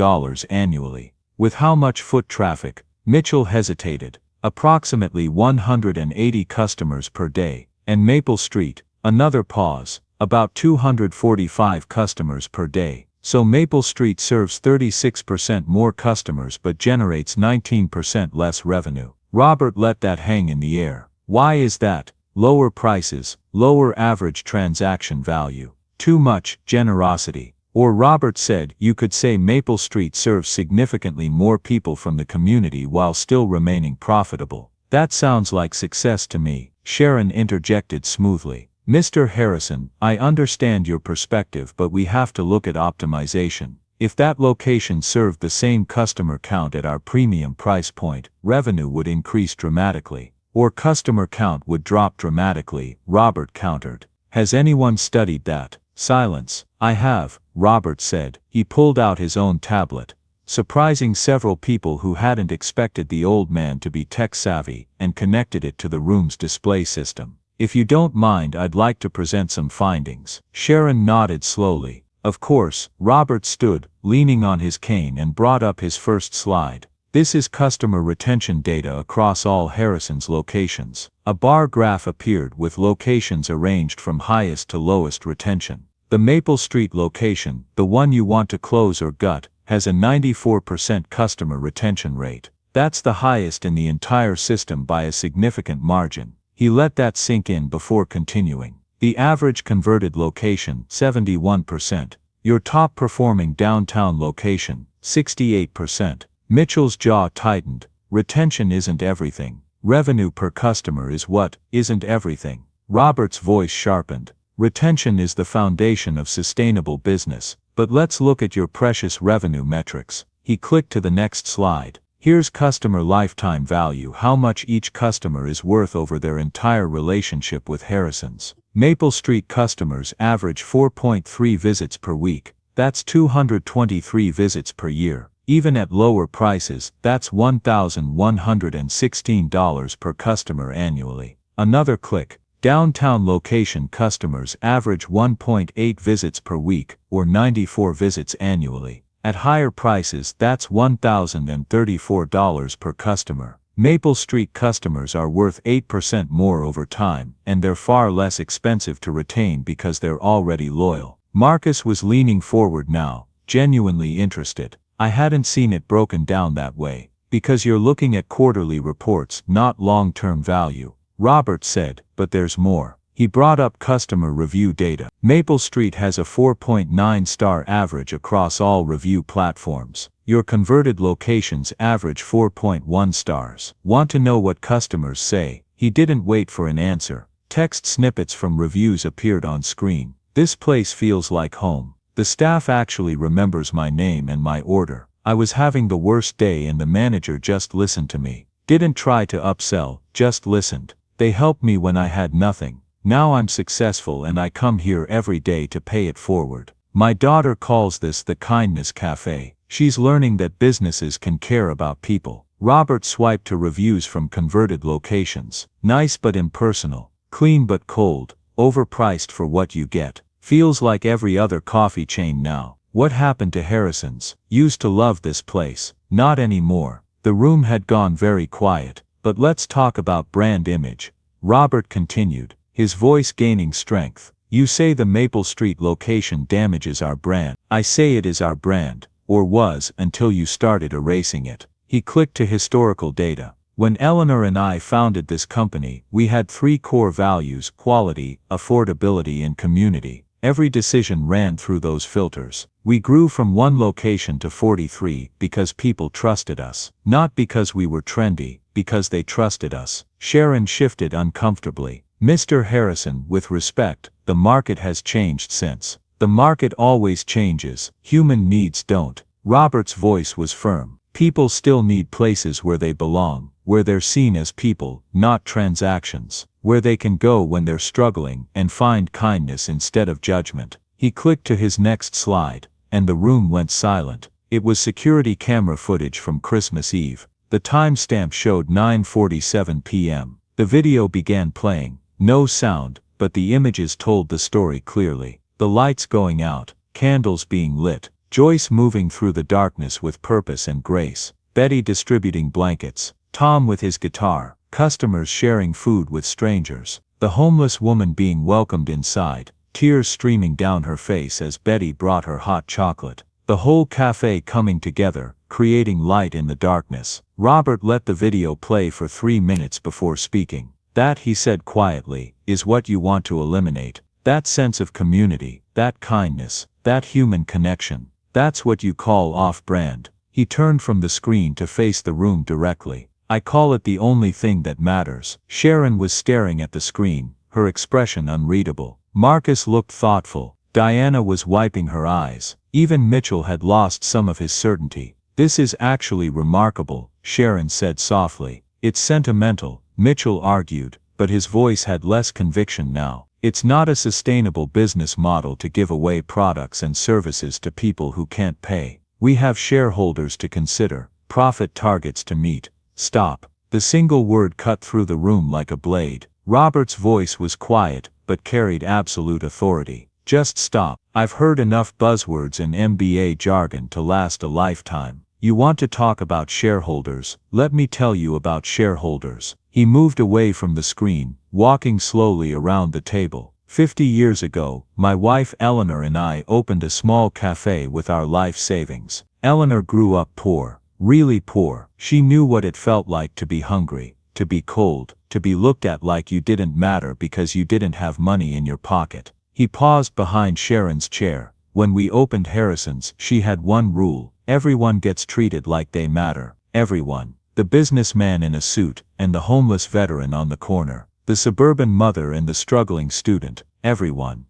annually." "With how much foot traffic?" Mitchell hesitated. "Approximately 180 customers per day." "And Maple Street?" Another pause. "About 245 customers per day. So Maple Street serves 36% more customers but generates 19% less revenue." Robert let that hang in the air. "Why is that?" "Lower prices, lower average transaction value. Too much generosity." Or Robert said, "You could say Maple Street serves significantly more people from the community while still remaining profitable." "That sounds like success to me," Sharon interjected smoothly. Mr. Harrison, I understand your perspective, but we have to look at optimization. If that location served the same customer count at our premium price point, revenue would increase dramatically. Or customer count would drop dramatically, Robert countered. Has anyone studied that? Silence. I have, Robert said. He pulled out his own tablet, surprising several people who hadn't expected the old man to be tech-savvy, and connected it to the room's display system. If you don't mind, I'd like to present some findings. Sharon nodded slowly. Of course. Robert stood, leaning on his cane, and brought up his first slide. This is customer retention data across all Harrison's locations. A bar graph appeared with locations arranged from highest to lowest retention. The Maple Street location, the one you want to close or gut, has a 94% customer retention rate. That's the highest in the entire system by a significant margin. He let that sink in before continuing. The average converted location, 71%. Your top performing downtown location, 68%. Mitchell's jaw tightened. Retention isn't everything. Revenue per customer is what isn't everything. Robert's voice sharpened. Retention is the foundation of sustainable business, but let's look at your precious revenue metrics. He clicked to the next slide. Here's customer lifetime value, how much each customer is worth over their entire relationship with Harrison's. Maple Street customers average 4.3 visits per week. That's 223 visits per year. Even at lower prices, that's $1,116 per customer annually. Another click. Downtown location customers average 1.8 visits per week, or 94 visits annually. At higher prices, that's $1,034 per customer. Maple Street customers are worth 8% more over time, and they're far less expensive to retain because they're already loyal. Marcus was leaning forward now, genuinely interested. I hadn't seen it broken down that way. Because you're looking at quarterly reports, not long-term value, Robert said, but there's more. He brought up customer review data. Maple Street has a 4.9-star average across all review platforms. Your converted locations average 4.1 stars. Want to know what customers say? He didn't wait for an answer. Text snippets from reviews appeared on screen. This place feels like home. The staff actually remembers my name and my order. I was having the worst day and the manager just listened to me. Didn't try to upsell, just listened. They helped me when I had nothing. Now I'm successful and I come here every day to pay it forward. My daughter calls this the Kindness Café. She's learning that businesses can care about people. Robert swiped to reviews from converted locations. Nice but impersonal. Clean but cold. Overpriced for what you get. Feels like every other coffee chain now. What happened to Harrison's? Used to love this place. Not anymore. The room had gone very quiet. But let's talk about brand image. Robert continued, his voice gaining strength. You say the Maple Street location damages our brand. I say it is our brand, or was until you started erasing it. He clicked to historical data. When Eleanor and I founded this company, we had 3 core values: quality, affordability, and community. Every decision ran through those filters. We grew from 1 location to 43 because people trusted us. Not because we were trendy, because they trusted us. Sharon shifted uncomfortably. Mr. Harrison, with respect, the market has changed since. The market always changes. Human needs don't. Robert's voice was firm. People still need places where they belong, where they're seen as people, not transactions, where they can go when they're struggling and find kindness instead of judgment. He clicked to his next slide, and the room went silent. It was security camera footage from Christmas Eve. The timestamp showed 9:47 p.m. The video began playing. No sound, but the images told the story clearly. The lights going out, candles being lit, Joyce moving through the darkness with purpose and grace, Betty distributing blankets, Tom with his guitar, customers sharing food with strangers, the homeless woman being welcomed inside, tears streaming down her face as Betty brought her hot chocolate. The whole cafe coming together, creating light in the darkness. Robert let the video play for 3 minutes before speaking. That, he said quietly, is what you want to eliminate. That sense of community, that kindness, that human connection. That's what you call off-brand. He turned from the screen to face the room directly. I call it the only thing that matters. Sharon was staring at the screen, her expression unreadable. Marcus looked thoughtful. Diana was wiping her eyes. Even Mitchell had lost some of his certainty. "This is actually remarkable," Sharon said softly. "It's sentimental," Mitchell argued, but his voice had less conviction now. "It's not a sustainable business model to give away products and services to people who can't pay. We have shareholders to consider, profit targets to meet." "Stop." The single word cut through the room like a blade. Robert's voice was quiet, but carried absolute authority. "Just stop. I've heard enough buzzwords and MBA jargon to last a lifetime. You want to talk about shareholders? Let me tell you about shareholders." He moved away from the screen, walking slowly around the table. 50 years ago, my wife Eleanor and I opened a small cafe with our life savings. Eleanor grew up poor, really poor. She knew what it felt like to be hungry, to be cold, to be looked at like you didn't matter because you didn't have money in your pocket. He paused behind Sharon's chair. "When we opened Harrison's, she had one rule: everyone gets treated like they matter. Everyone. The businessman in a suit, and the homeless veteran on the corner. The suburban mother and the struggling student. Everyone."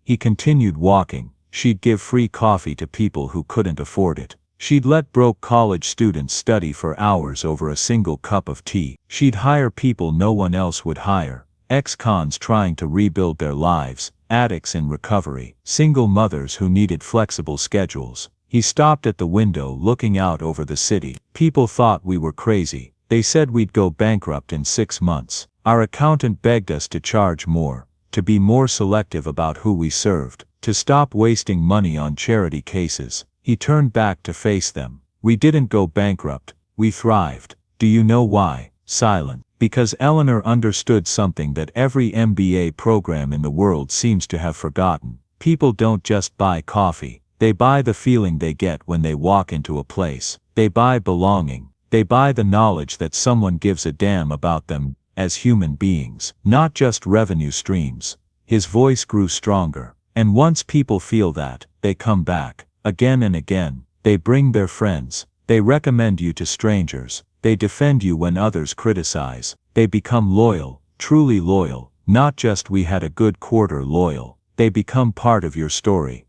He continued walking. She'd give free coffee to people who couldn't afford it. She'd let broke college students study for hours over a single cup of tea. She'd hire people no one else would hire. Ex-cons trying to rebuild their lives, addicts in recovery, single mothers who needed flexible schedules. He stopped at the window looking out over the city. "People thought we were crazy. They said we'd go bankrupt in 6 months. Our accountant begged us to charge more, to be more selective about who we served, to stop wasting money on charity cases." He turned back to face them. "We didn't go bankrupt. We thrived. Do you know why?" Silent. "Because Eleanor understood something that every MBA program in the world seems to have forgotten. People don't just buy coffee. They buy the feeling they get when they walk into a place. They buy belonging. They buy the knowledge that someone gives a damn about them as human beings, not just revenue streams." His voice grew stronger. "And once people feel that, they come back. Again and again. They bring their friends. They recommend you to strangers. They defend you when others criticize. They become loyal, truly loyal, not just 'we had a good quarter' loyal. They become part of your story."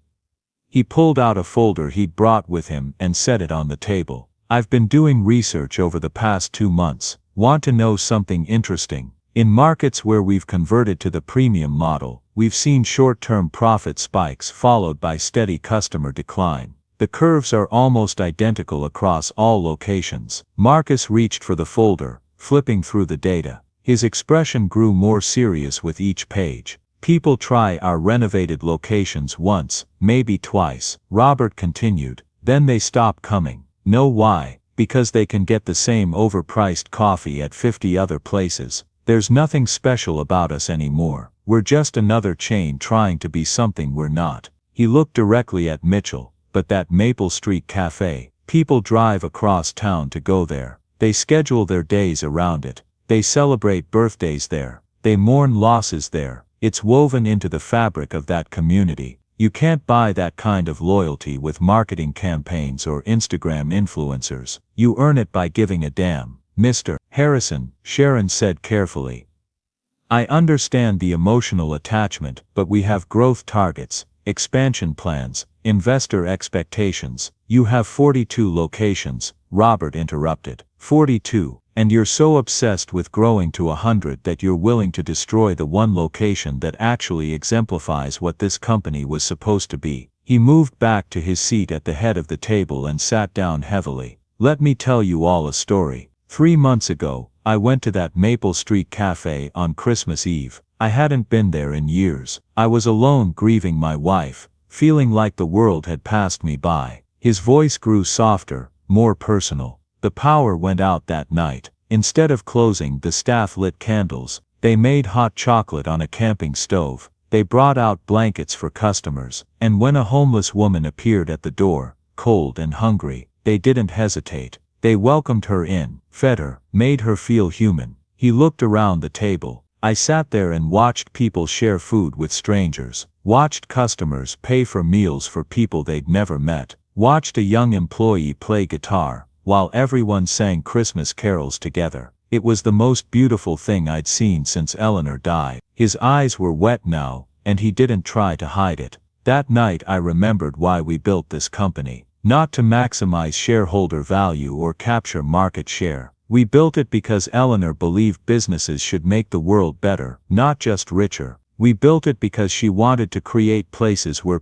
He pulled out a folder he'd brought with him and set it on the table. "I've been doing research over the past 2 months. Want to know something interesting? In markets where we've converted to the premium model, we've seen short-term profit spikes followed by steady customer decline. The curves are almost identical across all locations." Marcus reached for the folder, flipping through the data. His expression grew more serious with each page. "People try our renovated locations once, maybe twice," Robert continued. "Then they stop coming. Know why? Because they can get the same overpriced coffee at 50 other places. There's nothing special about us anymore. We're just another chain trying to be something we're not." He looked directly at Mitchell. "But that Maple Street Café, people drive across town to go there. They schedule their days around it. They celebrate birthdays there. They mourn losses there. It's woven into the fabric of that community. You can't buy that kind of loyalty with marketing campaigns or Instagram influencers. You earn it by giving a damn." "Mr. Harrison," Sharon said carefully, "I understand the emotional attachment, but we have growth targets, expansion plans, investor expectations." "You have 42 locations," Robert interrupted. 42. "And you're so obsessed with growing to 100 that you're willing to destroy the one location that actually exemplifies what this company was supposed to be." He moved back to his seat at the head of the table and sat down heavily. "Let me tell you all a story. 3 months ago, I went to that Maple Street Café on Christmas Eve. I hadn't been there in years. I was alone grieving my wife, feeling like the world had passed me by." His voice grew softer, more personal. "The power went out that night. Instead of closing, the staff lit candles. They made hot chocolate on a camping stove. They brought out blankets for customers. And when a homeless woman appeared at the door, cold and hungry, they didn't hesitate. They welcomed her in, fed her, made her feel human." He looked around the table. "I sat there and watched people share food with strangers, watched customers pay for meals for people they'd never met, watched a young employee play guitar, while everyone sang Christmas carols together. It was the most beautiful thing I'd seen since Eleanor died. His eyes were wet now, and he didn't try to hide it. That night I remembered why we built this company. Not to maximize shareholder value or capture market share. We built it because Eleanor believed businesses should make the world better, not just richer. We built it because she wanted to create places where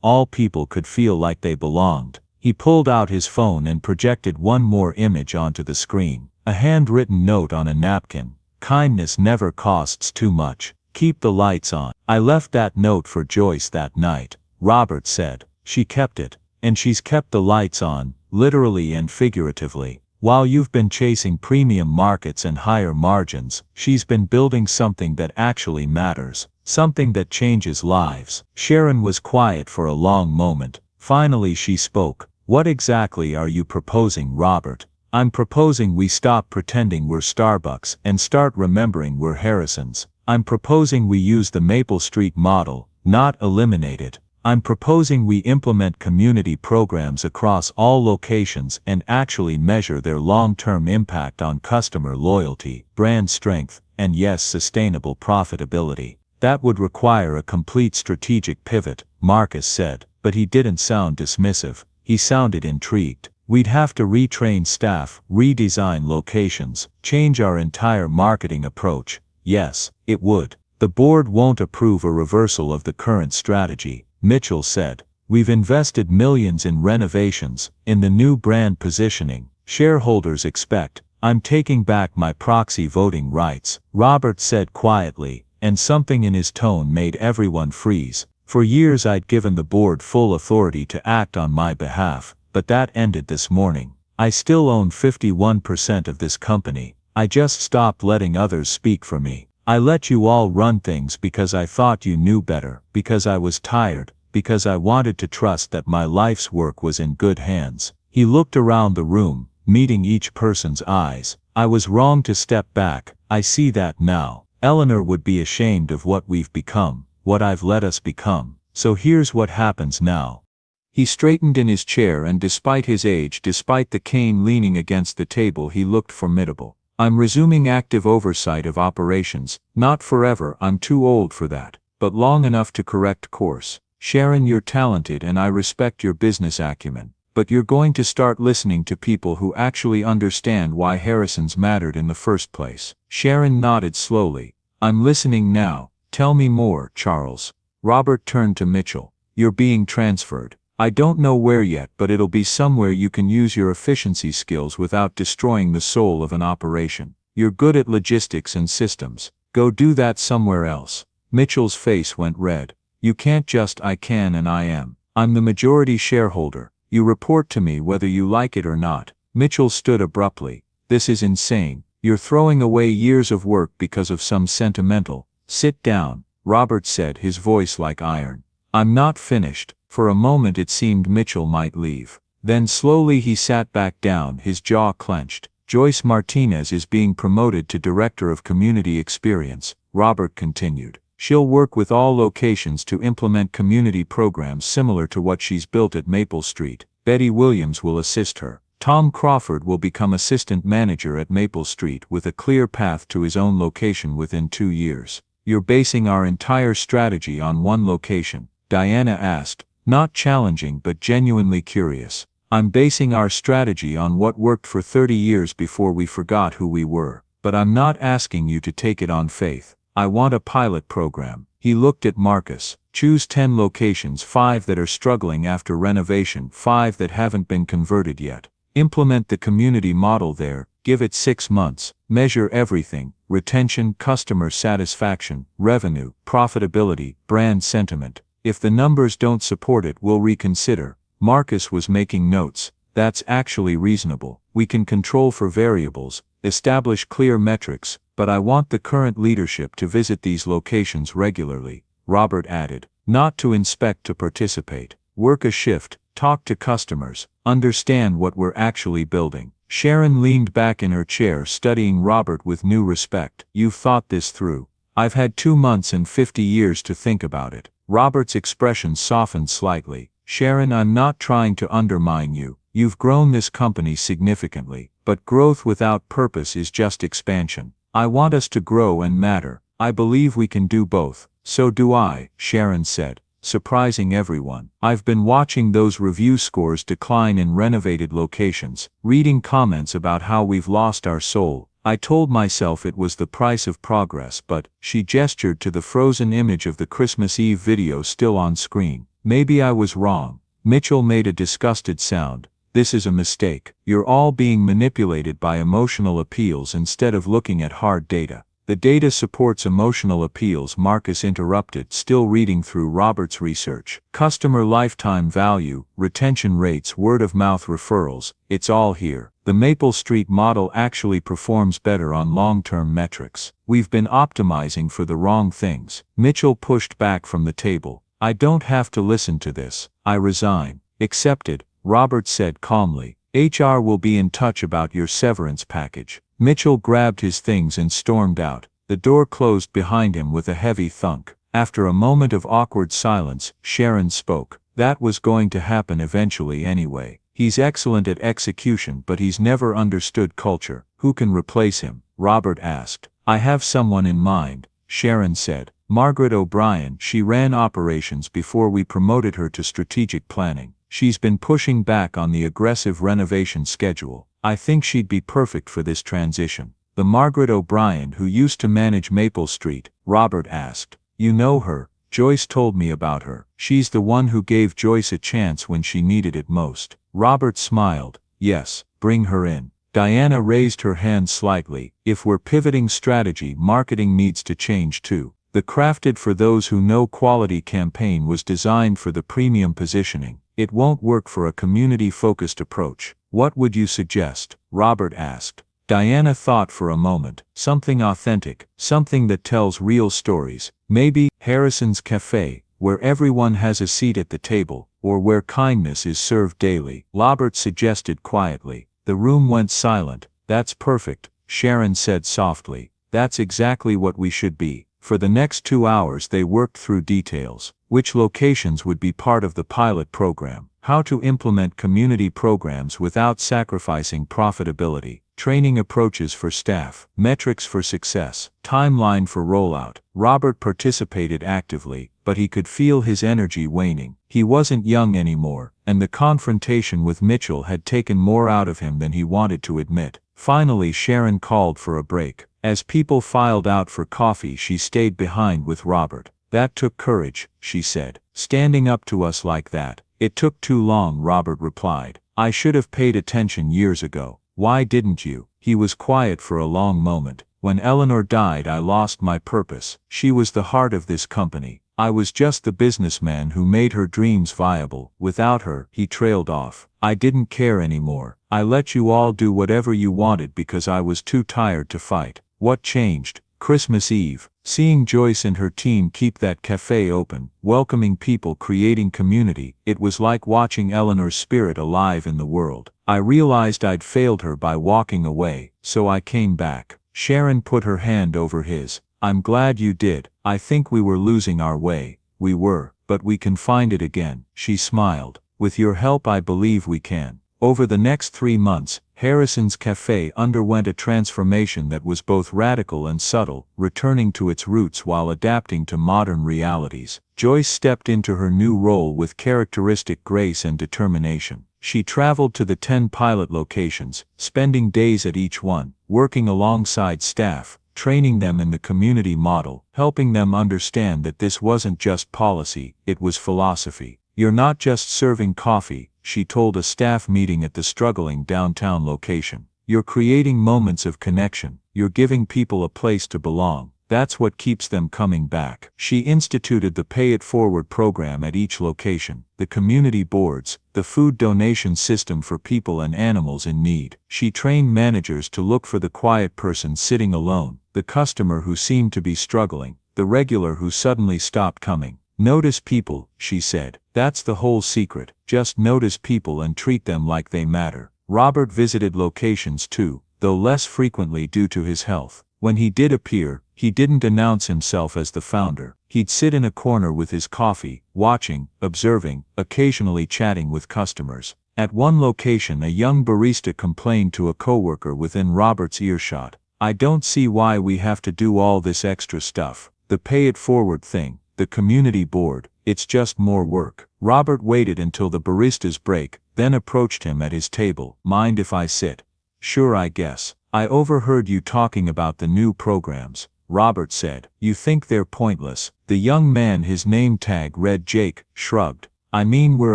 all people could feel like they belonged. He pulled out his phone and projected one more image onto the screen. A handwritten note on a napkin. Kindness never costs too much. Keep the lights on. I left that note for Joyce that night, Robert said. She kept it. And she's kept the lights on, literally and figuratively. While you've been chasing premium markets and higher margins, she's been building something that actually matters. Something that changes lives. Sharon was quiet for a long moment. Finally she spoke. What exactly are you proposing, Robert? I'm proposing we stop pretending we're Starbucks and start remembering we're Harrison's. I'm proposing we use the Maple Street model, not eliminate it. I'm proposing we implement community programs across all locations and actually measure their long-term impact on customer loyalty, brand strength, and yes, sustainable profitability. That would require a complete strategic pivot, Marcus said, but he didn't sound dismissive. He sounded intrigued. We'd have to retrain staff, redesign locations, change our entire marketing approach. Yes, it would. The board won't approve a reversal of the current strategy, Mitchell said. We've invested millions in renovations, in the new brand positioning. Shareholders expect. I'm taking back my proxy voting rights, Robert said quietly, and something in his tone made everyone freeze. For years I'd given the board full authority to act on my behalf, but that ended this morning. I still own 51% of this company. I just stopped letting others speak for me. I let you all run things because I thought you knew better, because I was tired, because I wanted to trust that my life's work was in good hands. He looked around the room, meeting each person's eyes. I was wrong to step back. I see that now. Eleanor would be ashamed of what we've become, what I've let us become. So here's what happens now. He straightened in his chair, and despite his age, despite the cane leaning against the table, he looked formidable. I'm resuming active oversight of operations, not forever, I'm too old for that, but long enough to correct course. Sharon, you're talented and I respect your business acumen, but you're going to start listening to people who actually understand why Harrison's mattered in the first place. Sharon nodded slowly. I'm listening now. Tell me more, Charles. Robert turned to Mitchell. You're being transferred. I don't know where yet, but it'll be somewhere you can use your efficiency skills without destroying the soul of an operation. You're good at logistics and systems. Go do that somewhere else. Mitchell's face went red. You can't just I can and I am. I'm the majority shareholder. You report to me whether you like it or not. Mitchell stood abruptly. This is insane. You're throwing away years of work because of some sentimental. Sit down, Robert said, his voice like iron. I'm not finished. For a moment it seemed Mitchell might leave. Then slowly he sat back down, his jaw clenched. Joyce Martinez is being promoted to Director of Community Experience, Robert continued. She'll work with all locations to implement community programs similar to what she's built at Maple Street. Betty Williams will assist her. Tom Crawford will become assistant manager at Maple Street with a clear path to his own location within 2 years. You're basing our entire strategy on one location? Diana asked, not challenging but genuinely curious. I'm basing our strategy on what worked for 30 years before we forgot who we were. But I'm not asking you to take it on faith. I want a pilot program. He looked at Marcus. Choose 10 locations, 5 that are struggling after renovation, 5 that haven't been converted yet. Implement the community model there, give it 6 months, measure everything, retention, customer satisfaction, revenue, profitability, brand sentiment. If the numbers don't support it, we'll reconsider. Marcus was making notes. That's actually reasonable. We can control for variables, establish clear metrics, but I want the current leadership to visit these locations regularly, Robert added. Not to inspect, to participate. Work a shift, talk to customers, understand what we're actually building. Sharon leaned back in her chair, studying Robert with new respect. You've thought this through. I've had 2 months and 50 years to think about it. Robert's expression softened slightly. Sharon, I'm not trying to undermine you. You've grown this company significantly, but growth without purpose is just expansion. I want us to grow and matter. I believe we can do both. So do I, Sharon said, surprising everyone. I've been watching those review scores decline in renovated locations, reading comments about how we've lost our soul. I told myself it was the price of progress, but, she gestured to the frozen image of the Christmas Eve video still on screen. Maybe I was wrong. Mitchell made a disgusted sound. This is a mistake. You're all being manipulated by emotional appeals instead of looking at hard data. The data supports emotional appeals, Marcus interrupted, still reading through Robert's research. Customer lifetime value, retention rates, word-of-mouth referrals, it's all here. The Maple Street model actually performs better on long-term metrics. We've been optimizing for the wrong things. Mitchell pushed back from the table. I don't have to listen to this. I resign. Accepted, Robert said calmly. HR will be in touch about your severance package. Mitchell grabbed his things and stormed out. The door closed behind him with a heavy thunk. After a moment of awkward silence, Sharon spoke. That was going to happen eventually anyway. He's excellent at execution, but he's never understood culture. Who can replace him? Robert asked. I have someone in mind, Sharon said. Margaret O'Brien. She ran operations before we promoted her to strategic planning. She's been pushing back on the aggressive renovation schedule. I think she'd be perfect for this transition. The Margaret O'Brien who used to manage Maple Street, Robert asked. You know her? Joyce told me about her. She's the one who gave Joyce a chance when she needed it most. Robert smiled. Yes, bring her in. Diana raised her hand slightly. If we're pivoting strategy, marketing needs to change too. The Crafted for Those Who Know quality campaign was designed for the premium positioning. It won't work for a community-focused approach. What would you suggest? Robert asked. Diana thought for a moment. Something authentic, something that tells real stories. Maybe Harrison's Café, where everyone has a seat at the table, or where kindness is served daily, Robert suggested quietly. The room went silent. That's perfect, Sharon said softly. That's exactly what we should be. For the next 2 hours they worked through details. Which locations would be part of the pilot program, how to implement community programs without sacrificing profitability, training approaches for staff, metrics for success, timeline for rollout. Robert participated actively, but he could feel his energy waning. He wasn't young anymore, and the confrontation with Mitchell had taken more out of him than he wanted to admit. Finally, Sharon called for a break. As people filed out for coffee, she stayed behind with Robert. That took courage, she said. Standing up to us like that. It took too long, Robert replied. I should have paid attention years ago. Why didn't you? He was quiet for a long moment. When Eleanor died, I lost my purpose. She was the heart of this company. I was just the businessman who made her dreams viable. Without her, he trailed off. I didn't care anymore. I let you all do whatever you wanted because I was too tired to fight. What changed? Christmas Eve. Seeing Joyce and her team keep that cafe open, welcoming people, creating community, it was like watching Eleanor's spirit alive in the world. I realized I'd failed her by walking away, so I came back. Sharon put her hand over his. I'm glad you did. I think we were losing our way. We were, but we can find it again. She smiled. With your help, I believe we can. Over the next 3 months, Harrison's Café underwent a transformation that was both radical and subtle, returning to its roots while adapting to modern realities. Joyce stepped into her new role with characteristic grace and determination. She traveled to the 10 pilot locations, spending days at each one, working alongside staff, training them in the community model, helping them understand that this wasn't just policy, it was philosophy. You're not just serving coffee, she told a staff meeting at the struggling downtown location. You're creating moments of connection. You're giving people a place to belong. That's what keeps them coming back. She instituted the Pay It Forward program at each location, the community boards, the food donation system for people and animals in need. She trained managers to look for the quiet person sitting alone, the customer who seemed to be struggling, the regular who suddenly stopped coming. Notice people, she said. That's the whole secret. Just notice people and treat them like they matter. Robert visited locations too, though less frequently due to his health. When he did appear, he didn't announce himself as the founder. He'd sit in a corner with his coffee, watching, observing, occasionally chatting with customers. At one location, a young barista complained to a coworker within Robert's earshot. "I don't see why we have to do all this extra stuff. The pay it forward thing, the community board, it's just more work." Robert waited until the barista's break, then approached him at his table. "Mind if I sit?" "Sure, I guess. I overheard you talking about the new programs," Robert said. "You think they're pointless?" The young man, his name tag read Jake, shrugged. "I mean, we're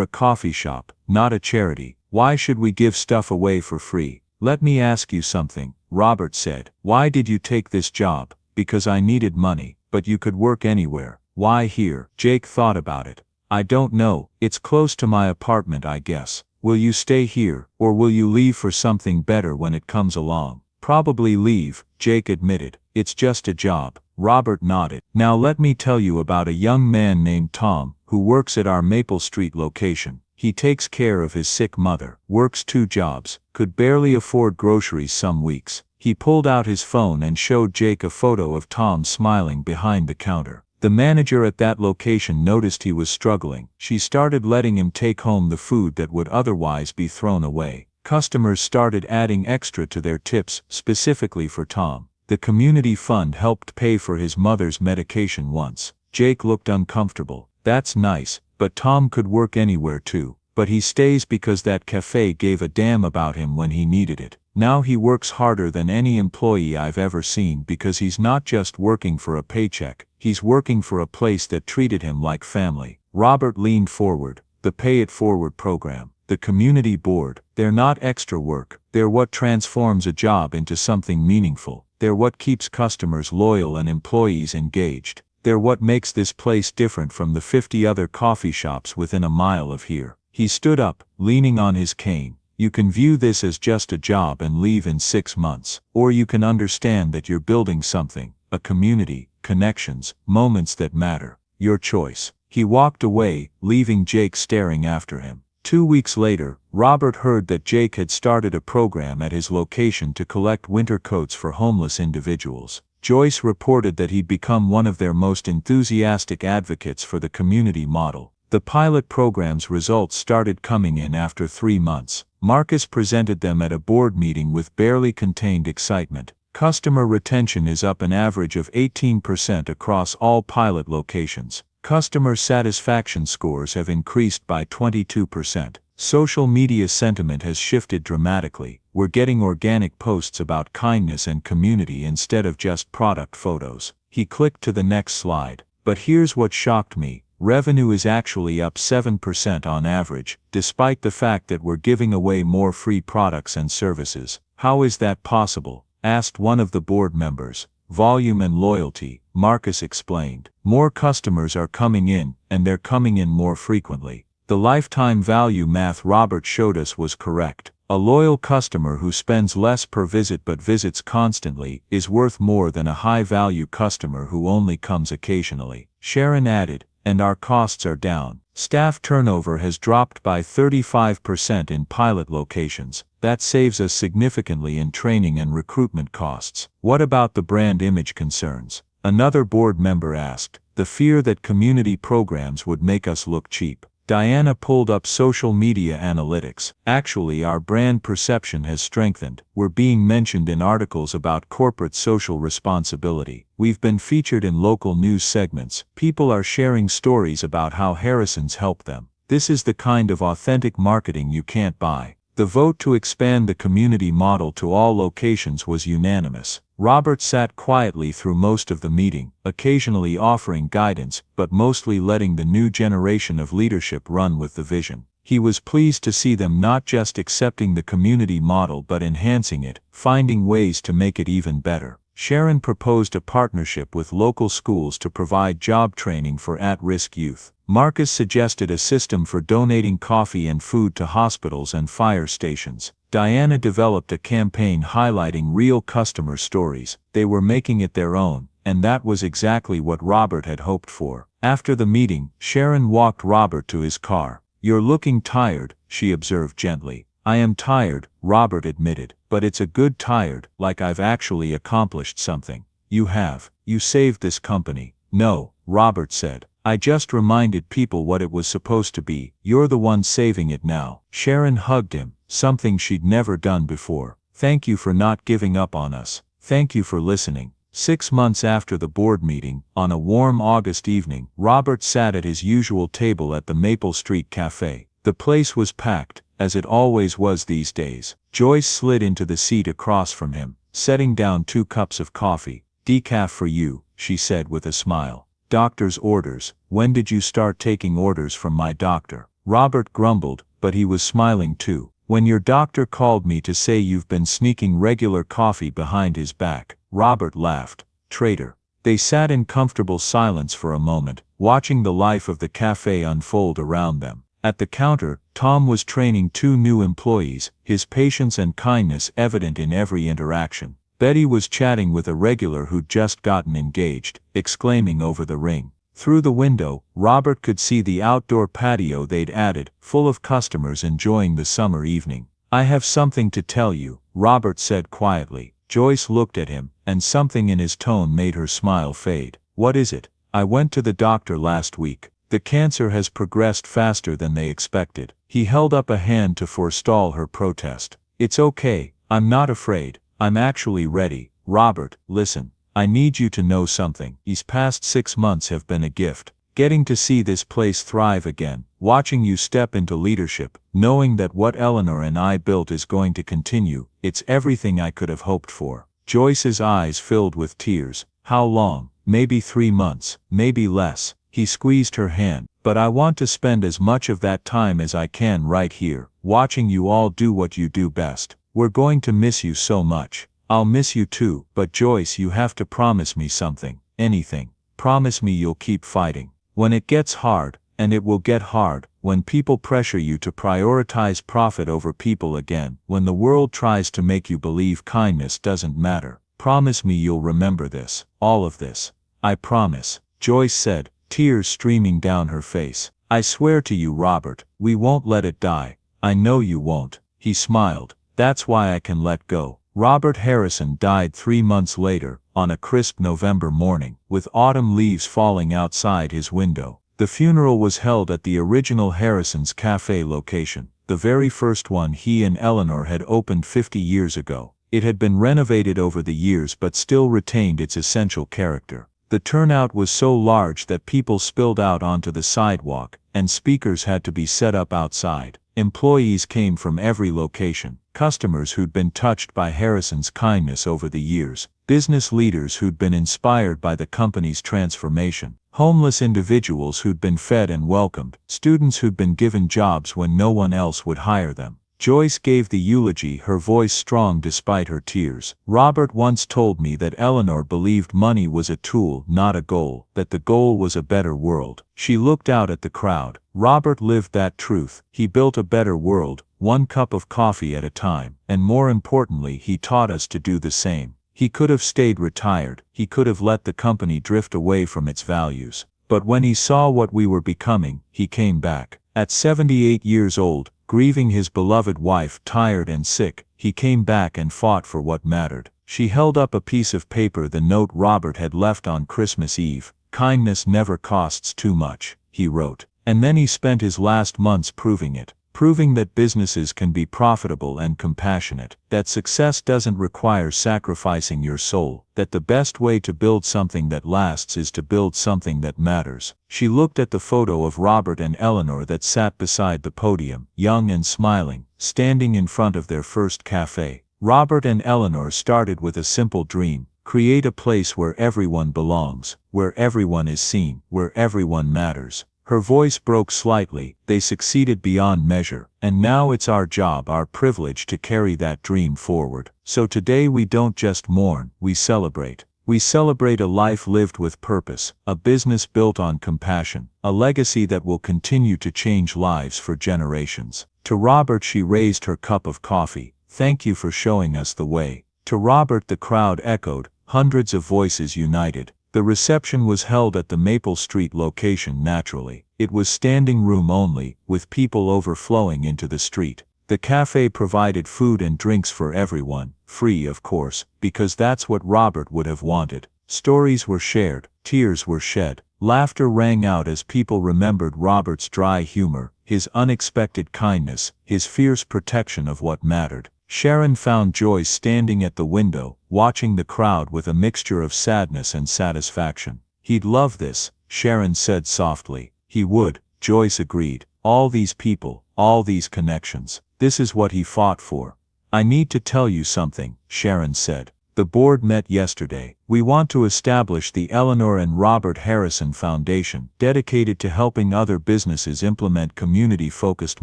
a coffee shop, not a charity. Why should we give stuff away for free?" "Let me ask you something," Robert said. "Why did you take this job?" "Because I needed money, but you could work anywhere." "Why here?" Jake thought about it. "I don't know, it's close to my apartment, I guess." "Will you stay here, or will you leave for something better when it comes along?" "Probably leave," Jake admitted. "It's just a job." Robert nodded. "Now let me tell you about a young man named Tom, who works at our Maple Street location. He takes care of his sick mother, works 2 jobs, could barely afford groceries some weeks." He pulled out his phone and showed Jake a photo of Tom smiling behind the counter. The manager at that location noticed he was struggling. She started letting him take home the food that would otherwise be thrown away. Customers started adding extra to their tips, specifically for Tom. The community fund helped pay for his mother's medication once. Jake looked uncomfortable. "That's nice, but Tom could work anywhere too." "But he stays because that cafe gave a damn about him when he needed it. Now he works harder than any employee I've ever seen because he's not just working for a paycheck, he's working for a place that treated him like family." Robert leaned forward. "The Pay It Forward program, the community board, they're not extra work, they're what transforms a job into something meaningful. They're what keeps customers loyal and employees engaged. They're what makes this place different from the 50 other coffee shops within a mile of here." He stood up, leaning on his cane. "You can view this as just a job and leave in 6 months. Or you can understand that you're building something, a community, connections, moments that matter. Your choice." He walked away, leaving Jake staring after him. 2 weeks later, Robert heard that Jake had started a program at his location to collect winter coats for homeless individuals. Joyce reported that he'd become one of their most enthusiastic advocates for the community model. The pilot program's results started coming in after 3 months. Marcus presented them at a board meeting with barely contained excitement. "Customer retention is up an average of 18% across all pilot locations. Customer satisfaction scores have increased by 22%. Social media sentiment has shifted dramatically. We're getting organic posts about kindness and community instead of just product photos." He clicked to the next slide. "But here's what shocked me. Revenue is actually up 7% on average, despite the fact that we're giving away more free products and services." "How is that possible?" asked one of the board members. "Volume and loyalty," Marcus explained. "More customers are coming in, and they're coming in more frequently." The lifetime value math Robert showed us was correct. A loyal customer who spends less per visit but visits constantly is worth more than a high-value customer who only comes occasionally. Sharon added, "And our costs are down. Staff turnover has dropped by 35% in pilot locations. That saves us significantly in training and recruitment costs." "What about the brand image concerns?" another board member asked. "The fear that community programs would make us look cheap." Diana pulled up social media analytics. "Actually, our brand perception has strengthened. We're being mentioned in articles about corporate social responsibility. We've been featured in local news segments. People are sharing stories about how Harrison's helped them. This is the kind of authentic marketing you can't buy." The vote to expand the community model to all locations was unanimous. Robert sat quietly through most of the meeting, occasionally offering guidance, but mostly letting the new generation of leadership run with the vision. He was pleased to see them not just accepting the community model but enhancing it, finding ways to make it even better. Sharon proposed a partnership with local schools to provide job training for at-risk youth. Marcus suggested a system for donating coffee and food to hospitals and fire stations. Diana developed a campaign highlighting real customer stories. They were making it their own, and that was exactly what Robert had hoped for. After the meeting, Sharon walked Robert to his car. "You're looking tired," she observed gently. "I am tired," Robert admitted, "but it's a good tired, like I've actually accomplished something." "You have. You saved this company." "No," Robert said. I just reminded people what it was supposed to be. You're the one saving it now. Sharon hugged him, something she'd never done before. Thank you for not giving up on us. Thank you for listening. 6 months after the board meeting, on a warm August evening, Robert sat at his usual table at the Maple Street Café. The place was packed, as it always was these days. Joyce slid into the seat across from him, setting down 2 cups of coffee. "Decaf for you," she said with a smile. "Doctor's orders. When did you start taking orders from my doctor?" Robert grumbled, but he was smiling too. "When your doctor called me to say you've been sneaking regular coffee behind his back." Robert laughed. "Traitor." They sat in comfortable silence for a moment, watching the life of the cafe unfold around them. At the counter, Tom was training 2 new employees, his patience and kindness evident in every interaction. Betty was chatting with a regular who'd just gotten engaged, exclaiming over the ring. Through the window, Robert could see the outdoor patio they'd added, full of customers enjoying the summer evening. "I have something to tell you," Robert said quietly. Joyce looked at him, and something in his tone made her smile fade. "What is it?" "I went to the doctor last week. The cancer has progressed faster than they expected." He held up a hand to forestall her protest. "It's okay, I'm not afraid. I'm actually ready." "Robert, listen. I need you to know something. These past 6 months have been a gift. Getting to see this place thrive again, watching you step into leadership, knowing that what Eleanor and I built is going to continue, it's everything I could have hoped for." Joyce's eyes filled with tears. "How long?" "Maybe 3 months, maybe less." He squeezed her hand. "But I want to spend as much of that time as I can right here, watching you all do what you do best. We're going to miss you so much." "I'll miss you too, but Joyce, you have to promise me something. Anything. Promise me you'll keep fighting. When it gets hard, and it will get hard, when people pressure you to prioritize profit over people again, when the world tries to make you believe kindness doesn't matter, promise me you'll remember this, all of this." "I promise," Joyce said, tears streaming down her face. "I swear to you, Robert, we won't let it die." "I know you won't." He smiled. "That's why I can let go." Robert Harrison died 3 months later, on a crisp November morning, with autumn leaves falling outside his window. The funeral was held at the original Harrison's Café location, the very first one he and Eleanor had opened 50 years ago. It had been renovated over the years but still retained its essential character. The turnout was so large that people spilled out onto the sidewalk, and speakers had to be set up outside. Employees came from every location, customers who'd been touched by Harrison's kindness over the years, business leaders who'd been inspired by the company's transformation, homeless individuals who'd been fed and welcomed, students who'd been given jobs when no one else would hire them. Joyce gave the eulogy, her voice strong despite her tears. "Robert once told me that Eleanor believed money was a tool, not a goal, that the goal was a better world." She looked out at the crowd. Robert lived that truth. He built a better world, 1 cup of coffee at a time, and more importantly, he taught us to do the same. He could have stayed retired, he could have let the company drift away from its values. But when he saw what we were becoming, he came back. At 78 years old, grieving his beloved wife, tired and sick, he came back and fought for what mattered. She held up a piece of paper, the note Robert had left on Christmas Eve. "Kindness never costs too much," he wrote. And then he spent his last months proving it. Proving that businesses can be profitable and compassionate, that success doesn't require sacrificing your soul, that the best way to build something that lasts is to build something that matters. She looked at the photo of Robert and Eleanor that sat beside the podium, young and smiling, standing in front of their first cafe. Robert and Eleanor started with a simple dream: create a place where everyone belongs, where everyone is seen, where everyone matters. Her voice broke slightly. "They succeeded beyond measure, and now it's our job, our privilege to carry that dream forward. So today we don't just mourn, we celebrate. We celebrate a life lived with purpose, a business built on compassion, a legacy that will continue to change lives for generations." To Robert she raised her cup of coffee. "Thank you for showing us the way." To Robert the crowd echoed, hundreds of voices united. The reception was held at the Maple Street location naturally. It was standing room only, with people overflowing into the street. The cafe provided food and drinks for everyone, free of course, because that's what Robert would have wanted. Stories were shared, tears were shed. Laughter rang out as people remembered Robert's dry humor, his unexpected kindness, his fierce protection of what mattered. Sharon found Joyce standing at the window, watching the crowd with a mixture of sadness and satisfaction. "He'd love this," Sharon said softly. "He would," Joyce agreed. "All these people, all these connections. This is what he fought for." "I need to tell you something," Sharon said. "The board met yesterday. We want to establish the Eleanor and Robert Harrison Foundation, dedicated to helping other businesses implement community-focused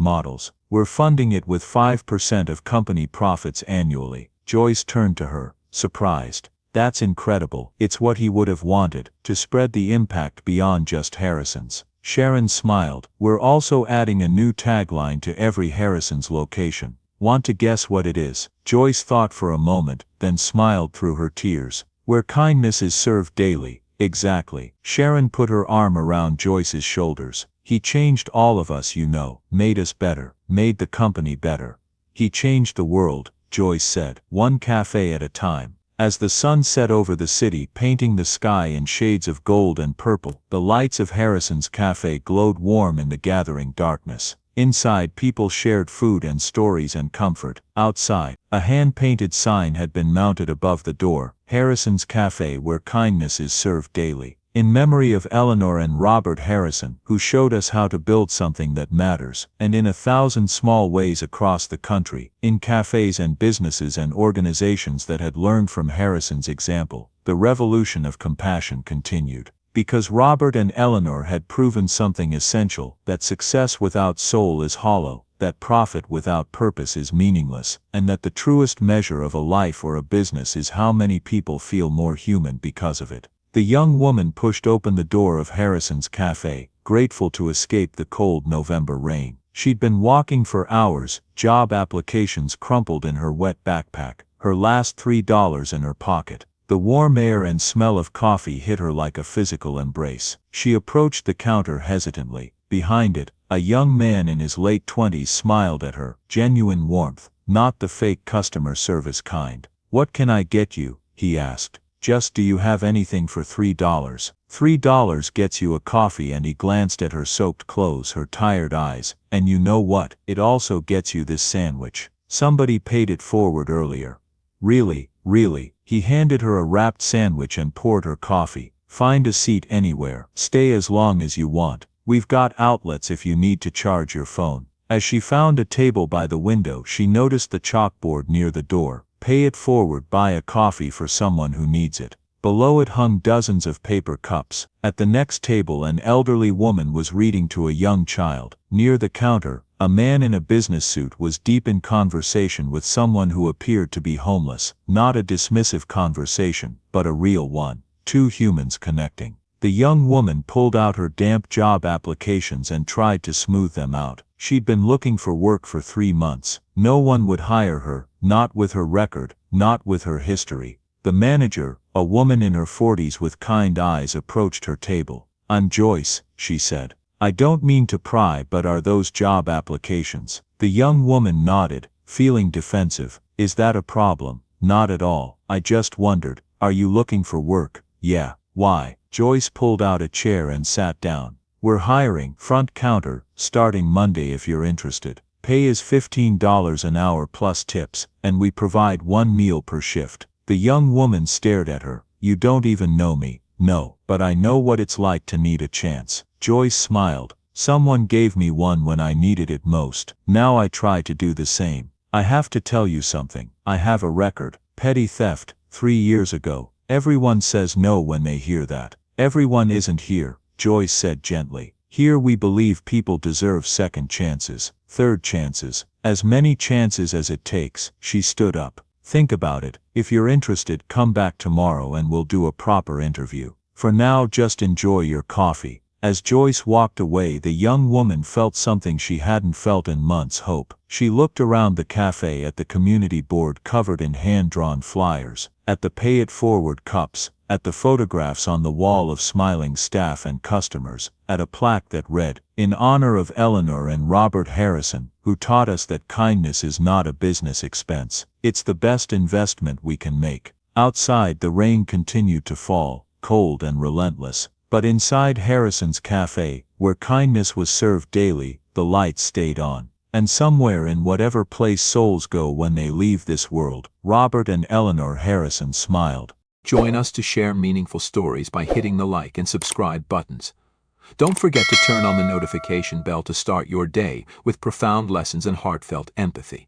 models. We're funding it with 5% of company profits annually." Joyce turned to her, surprised. "That's incredible." "It's what he would have wanted, to spread the impact beyond just Harrison's." Sharon smiled. "We're also adding a new tagline to every Harrison's location. Want to guess what it is?" Joyce thought for a moment, then smiled through her tears. "Where kindness is served daily." "Exactly." Sharon put her arm around Joyce's shoulders. "He changed all of us, you know, made us better, made the company better." "He changed the world," Joyce said, "one cafe at a time." As the sun set over the city, painting the sky in shades of gold and purple, the lights of Harrison's Café glowed warm in the gathering darkness. Inside, people shared food and stories and comfort. Outside, a hand-painted sign had been mounted above the door, "Harrison's Café, where kindness is served daily." In memory of Eleanor and Robert Harrison, who showed us how to build something that matters, and in 1,000 small ways across the country, in cafes and businesses and organizations that had learned from Harrison's example, the revolution of compassion continued. Because Robert and Eleanor had proven something essential, that success without soul is hollow, that profit without purpose is meaningless, and that the truest measure of a life or a business is how many people feel more human because of it. The young woman pushed open the door of Harrison's Café, grateful to escape the cold November rain. She'd been walking for hours, job applications crumpled in her wet backpack, her last $3 in her pocket. The warm air and smell of coffee hit her like a physical embrace. She approached the counter hesitantly. Behind it, a young man in his late 20s smiled at her, genuine warmth, not the fake customer service kind. "What can I get you?" he asked. "Just do you have anything for $3? $3 gets you a coffee." And he glanced at her soaked clothes, her tired eyes. "And you know what? It also gets you this sandwich. Somebody paid it forward earlier." "Really, really?" He handed her a wrapped sandwich and poured her coffee. "Find a seat anywhere. Stay as long as you want. We've got outlets if you need to charge your phone." As she found a table by the window, she noticed the chalkboard near the door. "Pay it forward, buy a coffee for someone who needs it." Below it hung dozens of paper cups. At the next table, an elderly woman was reading to a young child. Near the counter, a man in a business suit was deep in conversation with someone who appeared to be homeless. Not a dismissive conversation, but a real one. Two humans connecting. The young woman pulled out her damp job applications and tried to smooth them out. She'd been looking for work for 3 months. No one would hire her, not with her record, not with her history. The manager, a woman in her 40s with kind eyes, approached her table. "I'm Joyce," she said. "I don't mean to pry, but are those job applications?" The young woman nodded, feeling defensive. "Is that a problem?" "Not at all. I just wondered, are you looking for work?" "Yeah." "Why?" Joyce pulled out a chair and sat down. "We're hiring, front counter, starting Monday if you're interested. Pay is $15 an hour plus tips, and we provide 1 meal per shift." The young woman stared at her. "You don't even know me." "No, but I know what it's like to need a chance." Joyce smiled. "Someone gave me one when I needed it most. Now I try to do the same. I have to tell you something. I have a record. Petty theft, 3 years ago." Everyone says no when they hear that. "Everyone isn't here," Joyce said gently. "Here we believe people deserve second chances, third chances, as many chances as it takes." She stood up. "Think about it. If you're interested, come back tomorrow and we'll do a proper interview. For now, just enjoy your coffee." As Joyce walked away, the young woman felt something she hadn't felt in months: hope. She looked around the cafe, at the community board covered in hand-drawn flyers, at the pay it forward cups, at the photographs on the wall of smiling staff and customers, at a plaque that read, "In honor of Eleanor and Robert Harrison, who taught us that kindness is not a business expense. It's the best investment we can make." Outside, the rain continued to fall, cold and relentless. But inside Harrison's cafe, where kindness was served daily, the lights stayed on. And somewhere in whatever place souls go when they leave this world, Robert and Eleanor Harrison smiled. Join us to share meaningful stories by hitting the like and subscribe buttons. Don't forget to turn on the notification bell to start your day with profound lessons and heartfelt empathy.